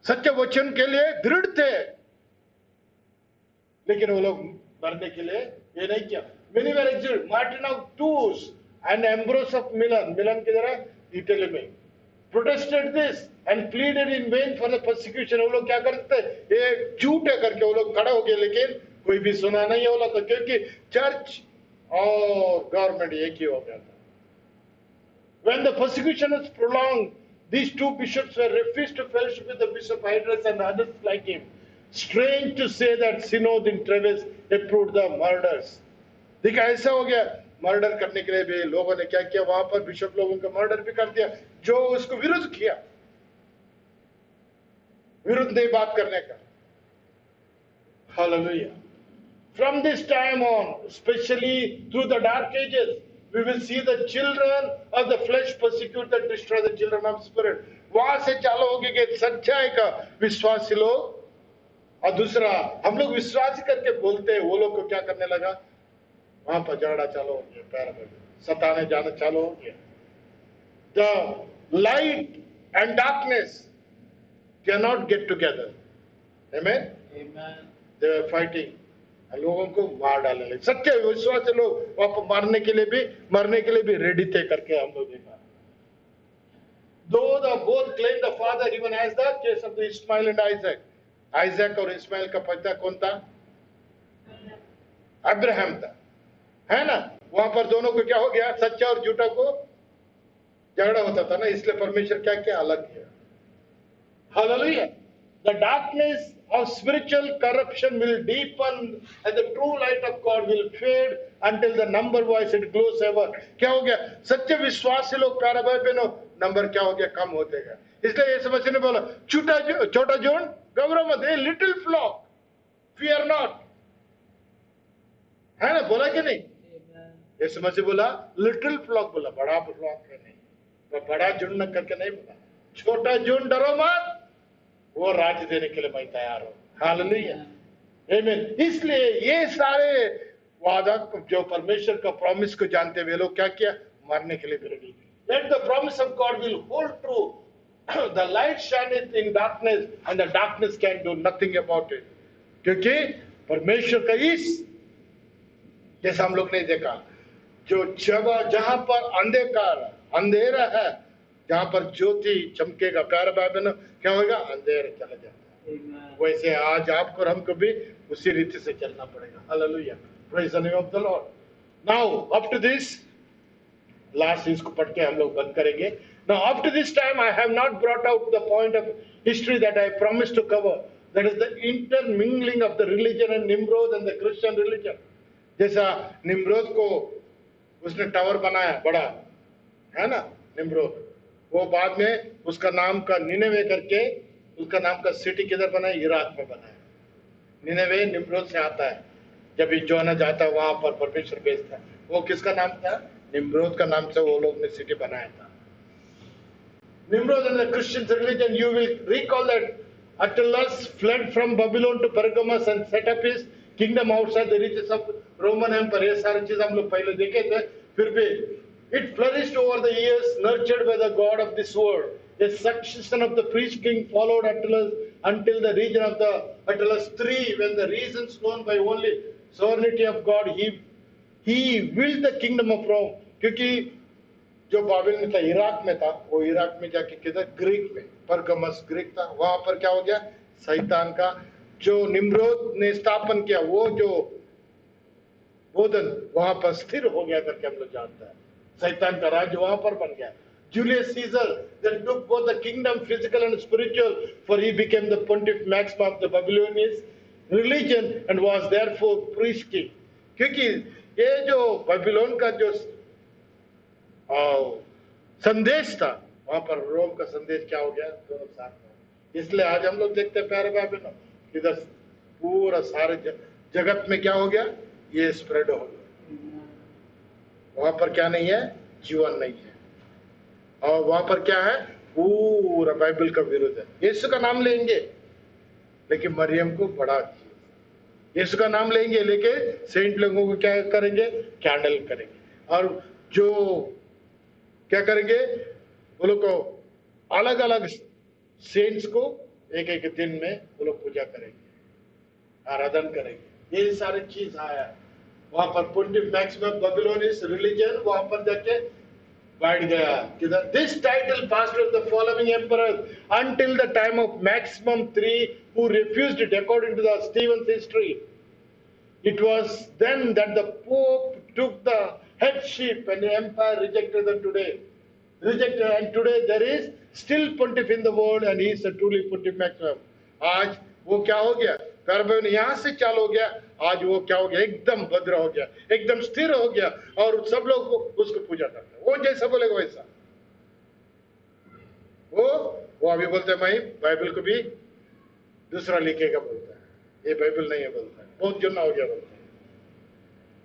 A: सच्चे वचन के लिए दृढ़ थे, लेकिन वो लोग मरने के लिए ये नहीं किया. Many were exiled. Martin of Tours and Ambrose of Milan, मिलन की तरह इटली में, protested this and pleaded in vain for the persecution. वो लोग क्या करते? ये झूठ है करके वो लोग खड़ा हो गए, लेकिन कोई भी सुना नहीं है वो लोग, क्योंकि चर्च और गवर्नमेंट एक ही हो गया था. When the persecution was prolonged, these two bishops were refused to fellowship with the Bishop Hydrus and others like him. Strange to say that synod in Treves approved the murders. देखा ऐसा हो गया, murder करने के लिए भी लोगों ने क्या किया? वहां पर बिशप लोगों का मर्डर भी कर दिया, जो उसको विरोध किया, विरुद्ध नहीं बात करने का. Hallelujah. From this time on, especially through the dark ages, we will see the children of the flesh persecute and destroy the children of spirit. वहां से चालू होगी कि सच्चाई का विश्वासी लोग, और दूसरा हम लोग विश्वास करके बोलते हैं, वो लोग को क्या करने लगा? वहां पर झगड़ा चालू हो गया, पैर में सताने जाना चालू हो गया. The light and darkness cannot get together. Amen.
B: Amen.
A: They were fighting. लोगों को मार डालने लगे. सच्चे विश्वासी लोग वहां मरने के लिए भी रेडी थे करके हम लोग देखा. Though the both claim the father, even as the case of the Ishmael and Isaac. Isaac और इस्माइल का पिता कौन था? अब्राहम था, है ना. वहां पर दोनों को क्या हो गया? सच्चा और झूठा को झगड़ा होता था ना, इसलिए परमेश्वर क्या क्या अलग किया. Hallelujah. The darkness of spiritual corruption will deepen and the true light of God will fade until the number wise it glows ever. क्या हो गया? सच्चे विश्वासी लोग प्यारे भाई बहनों, नंबर क्या हो गया? कम होते गया. इसलिए यीशु मसीह ने बोला, छोटा जोन घबराओ मत, लिटिल फ्लॉक फियर नॉट, है ना, बोला कि नहीं? यीशु मसीह बोला लिटिल फ्लॉक, बोला बड़ा फ्लॉक है नहीं, तो बड़ा झुंड न करके नहीं बोला, छोटा झुंड डरो मत, वो राज्य देने के लिए मैं तैयार हूं. हालेलुया. आमीन. इसलिए ये सारे वादा जो परमेश्वर का प्रॉमिस को जानते हुए लोग क्या किया? मरने के लिए ready. Let the promise of God will hold true. The light shineth in darkness and the darkness can do nothing about it. क्योंकि परमेश्वर का इस, जैसा हम लोग ने देखा, जो जहां पर अंधेरा है, जहां पर ज्योति चमकेगा, प्यारे भाई बहनों, क्या होगा? अंधेरा चला जाता है. वैसे आज आपको और हमको भी उसी रीति से चलना पड़ेगा. Hallelujah. Praise the name of the Lord. Now up to this last इसको पढ़ के हम लोग बंद करेंगे. Now up to this time I have not brought out the point of history that I promised to cover, that is the intermingling of the religion and Nimrod and the Christian religion. जैसा Nimrod को उसने tower बनाया बड़ा, है ना, Nimrod, वो बाद में उसका नाम का निनेवे करके उसका नाम का सिटी किधर बनाया? इराक में बनाया. निनेवे निम्रोद से आता है. जब जोना जाता है वहां पर परमेश्वर भेजता है. वो किसका नाम था? निम्रोद का नाम से वो लोग ने सिटी बनाया था. Nimrod and the Christian religion, you will recall that Attalus fled from Babylon to Pergamos and set up his kingdom outside the reaches of Roman Empire. ये सारी चीज हम लोग पहले देखे थे. फिर भी it flourished over the years, nurtured by the God of this world. A succession of the priest king followed Attalus until the region of the Attalus III, when the reasons known by only sovereignty of God, he willed the kingdom of Rome. क्योंकि जो बाबिल में था, Iraq में था, वो Iraq में जाके किधर? ग्रीक में, परगमस ग्रीक था. वहां पर क्या हो गया? शैतान का जो निम्रोद ने स्थापन किया, वो जो बोधन वहां पर स्थिर हो गया करके हम लोग जानते हैं. शैतान का राज्य वहां पर बन गया. Julius Caesar then took both the kingdom, physical and spiritual, for he became the pontiff maximum of the Babylonian religion and was therefore priest king. क्योंकि ये जो बाबिलोन का जो संदेश था वहां पर रोम का संदेश क्या हो गया, दोनों साथ में। इसलिए आज हम लोग देखते हैं प्यारे भाई बहनों, इधर पूरा सारे जगत में क्या हो गया, ये स्प्रेड हो गया। वहां पर क्या नहीं है, जीवन नहीं है, और वहां पर क्या है, पूरा बाइबल का विरोध है। यीशु का नाम लेंगे लेकिन मरियम को बड़ा, यीशु का नाम लेंगे लेके सेंट लोगों को क्या करेंगे, कैंडल करेंगे, और जो क्या करेंगे, वो लोग को अलग अलग सेंट्स को एक एक दिन में वो लोग पूजा करेंगे, आराधन करेंगे। ये सारी चीज आया वहां पर। पुंटिफ मैक्सिमम बेबीलोनियन रिलीजन वहां पर जाके बैठ गया किधर। This title passed with the following emperors until the time of Maximum III, who refused it according to the Stephen's history. It was then that the Pope took the headship and the empire rejected them today. Rejected, and today there is still pontiff in the world and he is a truly Pontiff Maximum. आज वो क्या हो गया, carbon यहाँ से चालू हो गया, आज वो क्या हो गया, एकदम भद्र हो गया, एकदम स्थिर हो गया, और सब लोग उसको पूजा करते हैं। वो जैसा बोलेगा वैसा। वो अभी बोलते हैं मैं बाइबल को भी दूसरा लिखेगा बोलता है, ये बाइबल नहीं है बोलता है, बहुत जुना हो गया बोलता है।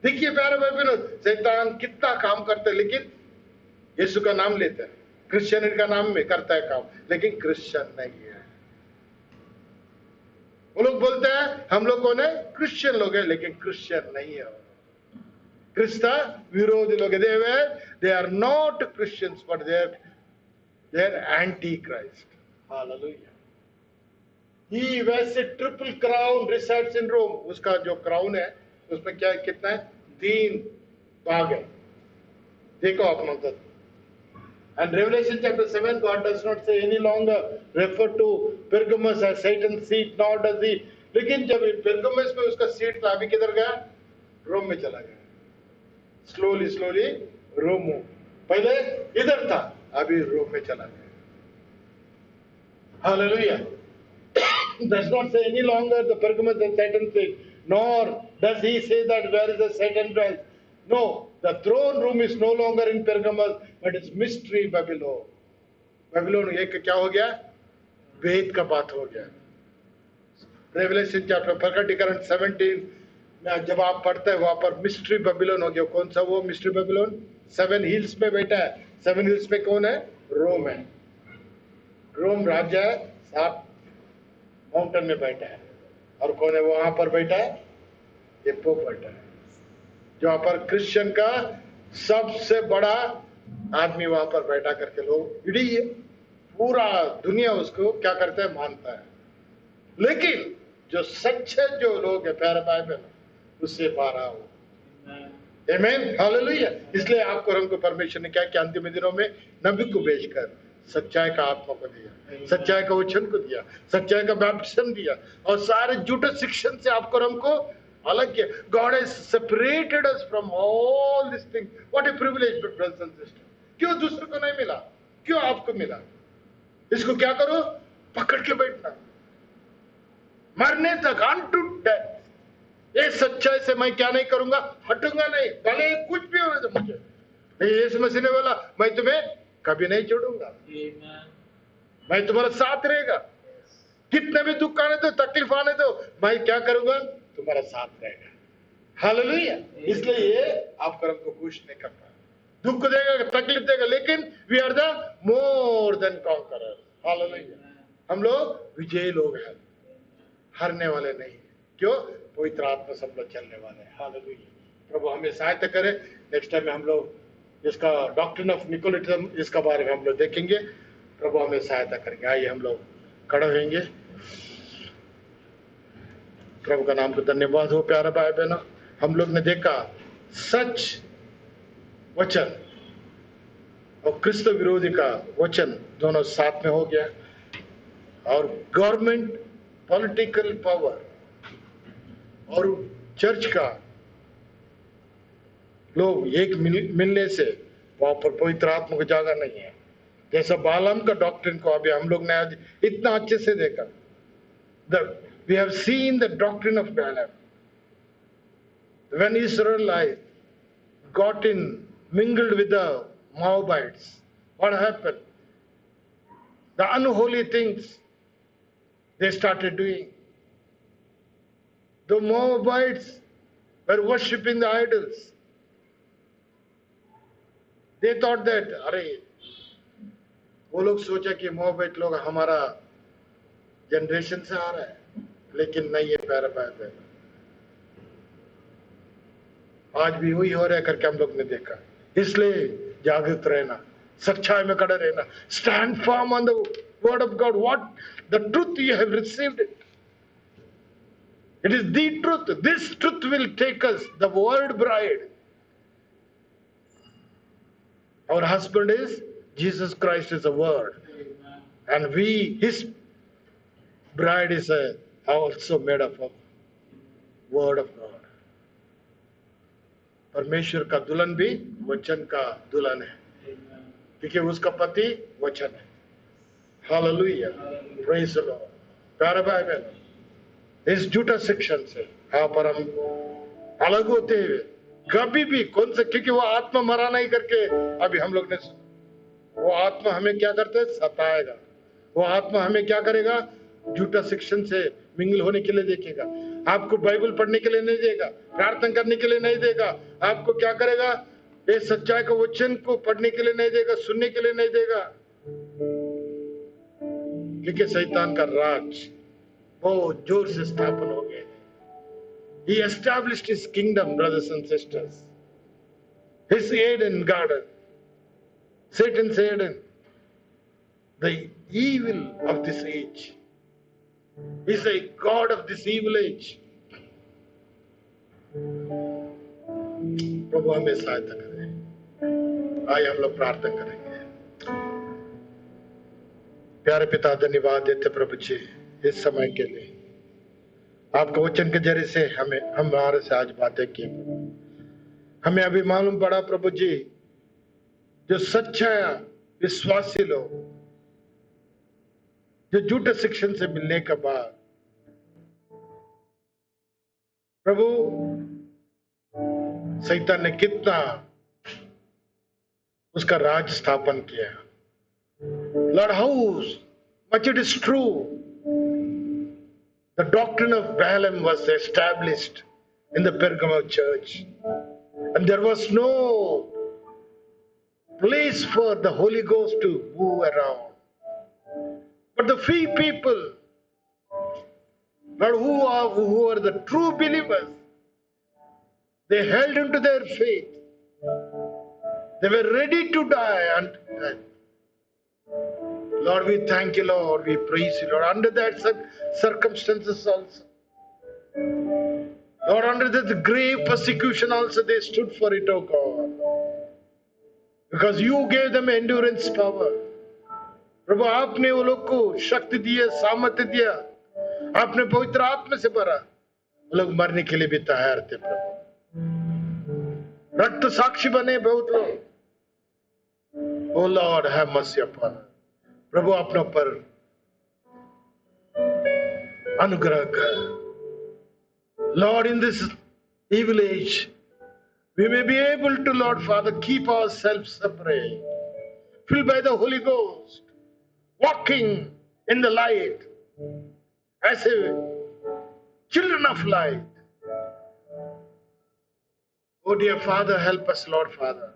A: देखिए प्यारे बाइबल, शैतान कितना काम करते हैं, लेकिन यीशु का नाम लेते हैं, क्रिश्चियन का नाम में करता है काम, लेकिन क्रिश्चियन नहीं है। वो लोग बोलते हैं हम लोग कौन है, क्रिश्चियन लोग हैं, लेकिन क्रिश्चियन नहीं है, क्रिस्ता विरोधी लोग। They are not Christians but they are antichrist. Hallelujah. He wears a triple crown, resides in Rome. उसका जो क्राउन है उसमें क्या कितना है, 3 भाग है, देखो आप मतलब। And Revelation chapter 7, God does not say any longer refer to Pergamos as Satan's seat, nor does he. लेकिन जब पेरगमस में उसका सीट था, अभी किधर गया, रोम में चला गया। स्लोली रोम, पहले इधर था, अभी रोम में चला गया। Hallelujah. Does not say any longer the Pergamos as Satan's seat, nor does he say that where is the Satan dwells. No, the throne room is no longer in Pergamos, but it's mystery Babylon. Babylon एक क्या हो गया, वेद का बात हो गया। Revelation chapter प्रकटीकरण 17 में जब आप पढ़ते हैं वहां पर मिस्ट्री बेबीलोन हो गया। कौन सा वो मिस्ट्री बेबीलोन, 7 हिल्स में बैठा है। 7 हिल्स में कौन है, रोम है। रोम राज्य है, 7 माउंटेन में बैठा है, और कौन है वहां पर बैठा है, ये पोप बैठा है, जो वहां पर क्रिश्चियन का सबसे बड़ा आदमी वहां पर बैठा करके लोग इडी पूरा दुनिया उसको क्या करता है, मानता है। लेकिन जो सच्चे जो लोग है प्यारे भाई बहन, उससे बाहर हो। आमीन, हालेलुया। इसलिए आपको हमको परमेश्वर ने क्या कि अंतिम दिनों में नबी को भेजकर सच्चाई का आत्मा को दिया, सच्चाई का वचन को दिया, सच्चाई का बैप्टिज्म दिया, और सारे झूठे शिक्षण से आपको हमको अलग किया। God has separated us from all this thing. What A privilege brothers and sisters. क्यों दूसरे को नहीं मिला, क्यों आपको मिला? इसको क्या करो, पकड़ के बैठना मरने तक, अनटू डेथ। ये सच्चाई से मैं क्या नहीं करूंगा, हटूंगा नहीं, भले कुछ भी हो तो मुझे नहीं। यीशु मसीह ने बोला मैं तुम्हें कभी नहीं छोड़ूंगा, मैं तुम्हारा साथ रहेगा, कितने भी दुख आने दो, तकलीफ आने दो, मैं क्या करूंगा, तुम्हारा साथ रहेगा। हालेलुया। इसलिए ये आप कर्म को खुश नहीं करता, दुख देगा, तकलीफ देगा, लेकिन we are the more than conqueror. Hallelujah. हम लोग विजयी लोग हैं, हारने वाले नहीं। क्यों? पवित्र आत्मा सब लोग चलने वाले हैं। हालेलुया। प्रभु हमें सहायता करे। नेक्स्ट टाइम में हम लोग इसका डॉक्ट्रिन ऑफ निकोलिटिज्म इसका बारे में हम लोग देखेंगे। प्रभु हमें सहायता करेंगे। आइए हम लोग खड़े होंगे। प्रभु का नाम को धन्यवाद हो। प्यारा भाई बहनों, हम लोग ने देखा सच वचन और क्रिस्त विरोधी का वचन दोनों साथ में हो गया, और गवर्नमेंट, पॉलिटिकल पावर और चर्च का लोग एक मिलने से वहां पर पवित्र आत्मा को जागा नहीं है। जैसा बालाम का डॉक्ट्रिन को अभी हम लोग ने आज इतना अच्छे से देखा। We have seen the doctrine of Balaam. When Israelites got in, mingled with the Moabites, what happened? the unholy things they started doing. The Moabites were worshipping the idols. They thought that, अरे वो लोग सोचा कि मोआबाइट लोग हमारा generation से आ रहा है, लेकिन नहीं, ये पैरा पैर है। आज भी वही हो रहा है करके हम लोग ने देखा। इसलिए जागृत रहना, सच्चाई में खड़े रहना, stand firm on the word of God, what the truth you have received it, it is the truth, this truth will take us, the world bride, our husband is Jesus Christ is a word, and we, his bride, is also made up of word of God. परमेश्वर का दुल्हन भी वचन का दुल्हन है, क्योंकि उसका पति वचन है। Hallelujah, praise the Lord. प्यारे भाई बहन, इस झूठा शिक्षण से यहाँ पर हम अलग होते हुए कभी भी कौन से, क्योंकि वो आत्मा मरा नहीं करके अभी हम लोग ने, वो आत्मा हमें क्या करते है, सताएगा। वो आत्मा हमें क्या करेगा, झूठा शिक्षण से मिंगल होने के लिए देखेगा, आपको बाइबल पढ़ने के लिए नहीं देगा, प्रार्थना करने के लिए नहीं देगा, आपको क्या करेगा, ये सच्चाई का वचन को पढ़ने के लिए नहीं देगा, सुनने के लिए नहीं देगा। क्योंकि शैतान का राज बहुत जोर से स्थापन हो गया। He established his kingdom, brothers and sisters. His Eden garden, Satan's Eden, the evil of this age. He's a god of this evil age. प्रभु हमें सहायता करें। आइए हम लोग प्रार्थना करेंगे। प्यारे पिता, धन्यवाद देते प्रभु जी इस समय के लिए, आपके वचन के जरिए से हमारे से आज बातें की। हमें अभी मालूम पड़ा प्रभु जी, जो सच्चा विश्वासी लोग जो झूठे शिक्षण से मिलने के बाद प्रभु शैतान ने कितना उसका राज स्थापन किया। Lord, how much it is true, the doctrine of Balaam was established in the Pergamum church, and there was no place for the Holy Ghost to move around. But the few people, but who are the true believers, they held into their faith. They were ready to die unto death. Lord, we thank you, Lord. We praise you, Lord. Under that circumstances also, Lord, under that grave persecution also, they stood for it, oh God. Because you gave them endurance power. प्रभु, आपने वो लोग को शक्ति दिया, सामर्थ्य दिया, आपने पवित्र आत्मा से भरा, वो लोग मरने के लिए भी तैयार थे प्रभु। रक्त साक्षी बने बहुत लोग। Oh Lord, have mercy upon us. प्रभु, अपने पर अनुग्रह कर। Lord, in this evil age, we may be able to, Lord Father, keep ourselves separate, filled by the Holy Ghost, walking in the light as a children of light. Oh dear Father, help us, Lord Father.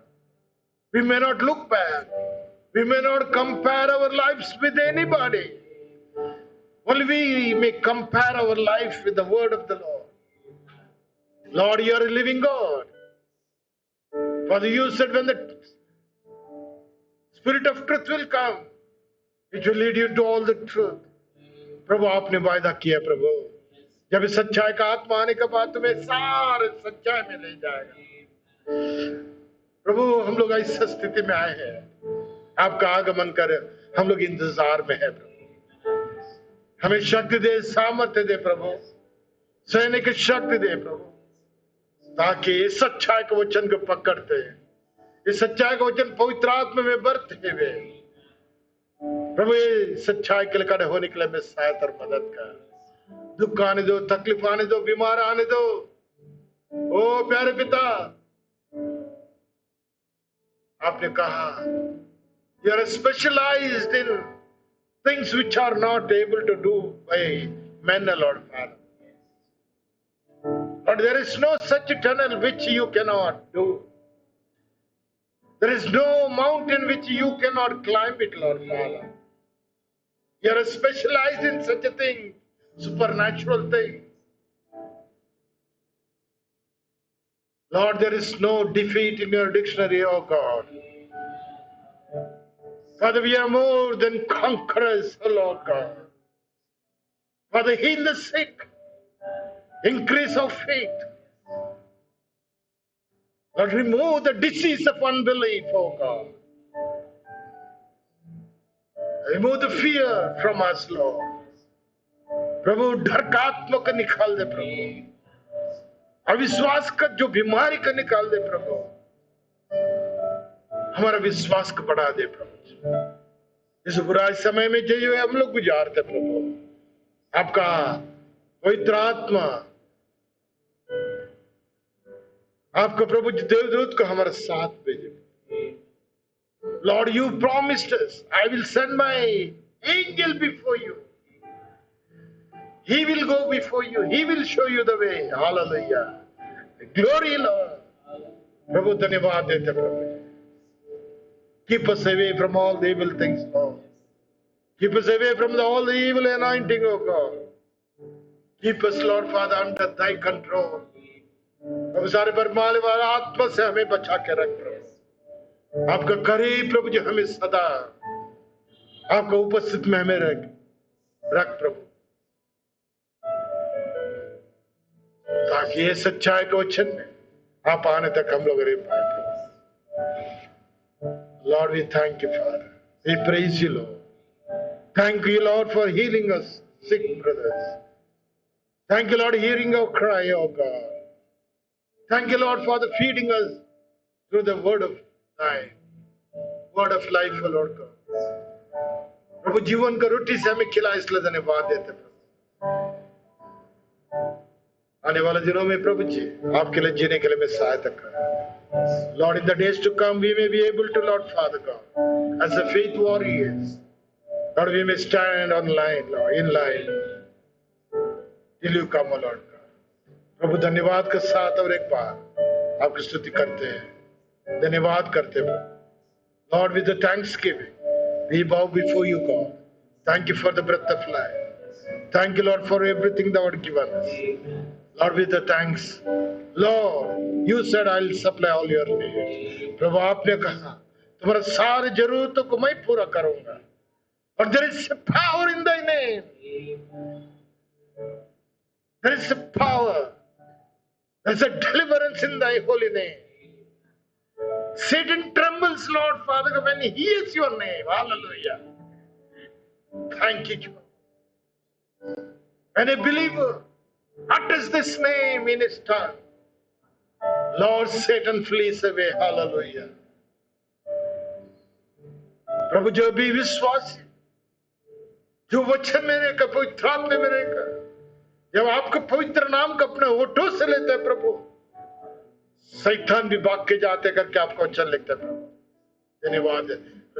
A: We may not look back. We may not compare our lives with anybody. Only we may compare our life with the word of the Lord. Lord, you are a living God. Father, you said when the Spirit of truth will come, it will lead you to all the truth. प्रभु, आपने वायदा किया प्रभु, जब इस सच्चाई का आत्मा आने के बाद तुम्हें सारे सच्चाई में ले जाएगा। प्रभु, हम लोग इस स्थिति में आए हैं, आपका आगमन कर हम लोग इंतजार में है प्रभु। हमें शक्ति दे, सामर्थ्य दे प्रभु, सहने की शक्ति दे प्रभु, ताकि इस सच्चाई के वचन को पकड़ते, इस सच्चाई का वचन पवित्र आत्मा में बरते हुए प्रभु, ये सच्चाई के लिए खड़े होने के लिए हमें सहायता और मदद कर। दुख आने दो, तकलीफ आने दो, बीमार आने दो। ओ प्यारे पिता, आपने कहा you are specialized in things which are not able to do by men, Lord Father. But there is no such tunnel which you cannot do. There is no mountain which you cannot climb it, Lord Father. You are specialized in such a thing, supernatural thing. Lord, there is no defeat in your dictionary, oh God. Father, we are more than conquerors, oh Lord God. Father, heal the sick. Increase of faith. Lord, remove the disease of unbelief, oh God. Remove the fear from us, Lord. प्रभु डर का आत्मा को निकाल दे प्रभु, अविश्वास का जो बीमारी को निकाल दे प्रभु, हमारा विश्वास को बढ़ा दे प्रभु। इस बुरा समय में जो हम लोग गुजारते प्रभु, आपका पवित्र आत्मा, आपका प्रभु देवदूत को हमारे साथ भेजे। Lord, you promised us, I will send my angel before you. He will go before you. He will show you the way. Hallelujah. Glory, Lord. प्रभु धन्यवाद देते प्रभु। Keep us away from all the evil things, Lord. Keep us away from all the evil anointing, oh God. Keep us, Lord Father, under thy control. प्रभु सारे बरमाले वाला आत्मा से हमें बचा के रख प्रभु। आपका करीब प्रभु जो हमें सदा आपका उपस्थित में हमें रख प्रभु, ताकि ये सच्चाई के वचन में आप आने तक हम लोग रह पाए प्रभु। Lord, we thank you, Father. We praise you, Lord. Thank you, Lord, for healing us, sick brothers. Thank you, Lord, hearing our cry, oh God. Thank you, Lord, for the feeding us through the word of thy word of life, oh Lord God. प्रभु जीवन का रोटी से हमें खिला, इसलिए धन्यवाद देते प्रभु। आने वाले दिनों में प्रभु जी आपके लिए जीने के लिए मैं सहायता करूं। Lord, in the days to come, we may be able to, Lord Father God, as a faith warriors, Lord, we may stand on line, Lord, in line, till you come, oh Lord God. प्रभु धन्यवाद के साथ और एक बार आपकी स्तुति करते हैं, धन्यवाद करते हैं। Lord, with the thanksgiving, we bow before you, God. Thank you for the breath of life. Thank you, Lord, for everything thou hast given us. Lord, with the thanks, Lord, you said I'll supply all your needs. प्रभु आपने कहा तुम्हारा सारे जरूरतों को मैं पूरा करूंगा। और there is a power in thy name. There is a power. There is a deliverance in thy holy name. Satan trembles, Lord Father, when he hears your name. Hallelujah. Thank you, Jesus. When a believer utters this name in his tongue, Lord, Satan flees away. Hallelujah. प्रभु जो भी विश्वास जो वचन में रहकर, पवित्र आत्मा में रहकर, जब आपके पवित्र नाम को अपने होठों से लेते हैं प्रभु, शैतान भी भाग के जाते करके आपको वचन लिखते हैं प्रभु। धन्यवाद।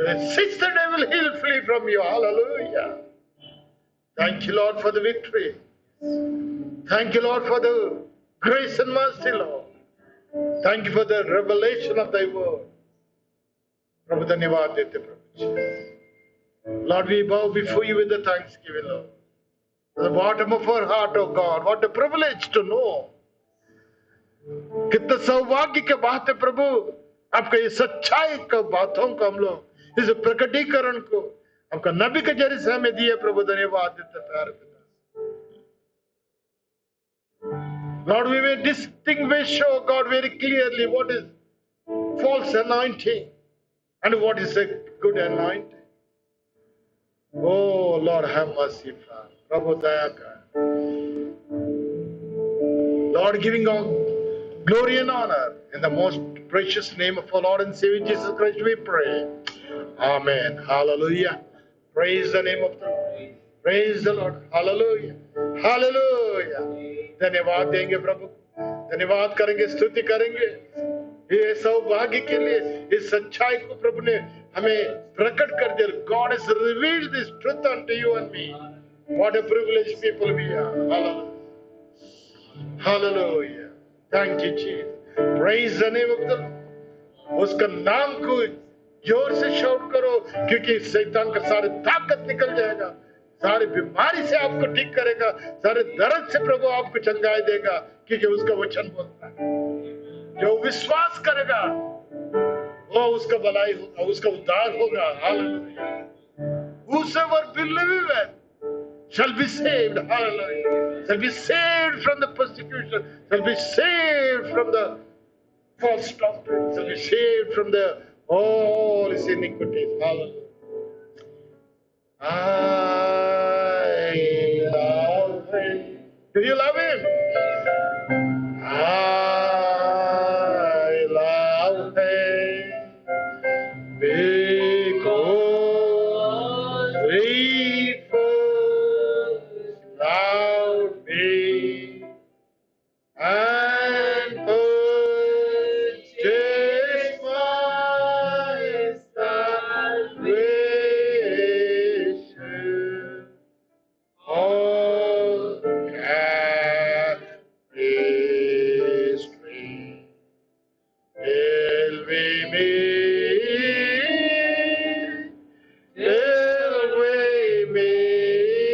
A: Resist the devil, he'll flee from you. Hallelujah. Thank you, Lord, for the victory. Thank you, Lord, for the grace and mercy, Lord. Thank you for the revelation of thy word. प्रभु धन्यवाद देते प्रभु। Lord, we bow before you with the thanksgiving, Lord. From the bottom of our heart, oh God, what a privilege to know. कितना सौभाग्य के बात है प्रभु, आपका ये सच्चाई का बातों को हम लोग इस प्रकटीकरण को आपका नबी के जरिए से हमें दिए प्रभु। धन्यवाद देते प्यारे पिता। Lord, we may distinguish, oh God, very clearly what is false anointing and what is a good anointing. Oh Lord, have mercy, Father. Prabhu daya kar. Lord, giving all glory and honor in the most precious name of our Lord and Savior Jesus Christ, we pray. Amen. Hallelujah. Praise the name of the Lord. Praise the Lord. Hallelujah. Hallelujah. धन्यवाद देंगे प्रभु, धन्यवाद करेंगे, स्तुति करेंगे ये सौभाग्य के लिए, इस सच्चाई को प्रभु ने हमें प्रकट कर दिया. God has revealed this truth unto you and me. What a privileged people we are. Hallelujah. Hallelujah. Thank you, Jesus. Praise the name of the Lord. उसका नाम को जोर से शाउट करो, क्योंकि शैतान का सारे ताकत निकल जाएगा, सारी बीमारी से आपको ठीक करेगा, सारे दर्द से प्रभु आपको चंगाई देगा, क्योंकि उसका वचन बोलता है. जो विश्वास करेगा वो उसका भलाई होगा, उसका उद्धार होगा. Hallelujah. Whosoever believeth shall be saved. Hallelujah. Shall be saved from the persecution, shall be saved from the false doctrine, shall be saved from the all his iniquities. Hallelujah. I love him. Do you love him? I love him because he first loved me and purchased my salvation on Calvary's tree. Till we meet, till we meet,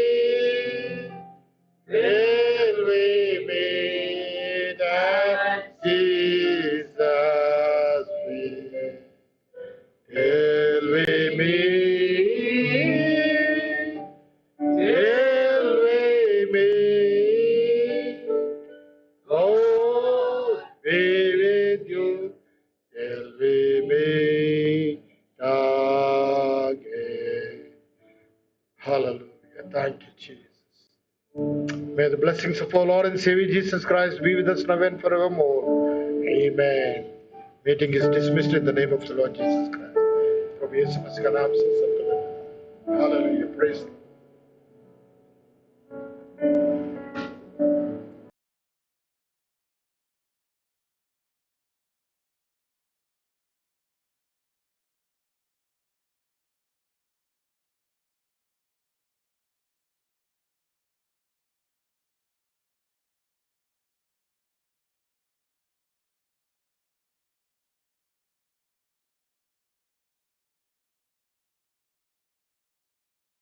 A: till we meet at Jesus' feet. Till we meet, till we meet, Lord be with you till we meet again. Hallelujah. Thank you, Jesus. May the blessings of our Lord and Savior Jesus Christ be with us now and forevermore. Amen. Meeting is dismissed in the name of the Lord Jesus Christ. प्रभु यीशु मसीह का नाम से सबको धन्यवाद. Hallelujah. Praise the Lord.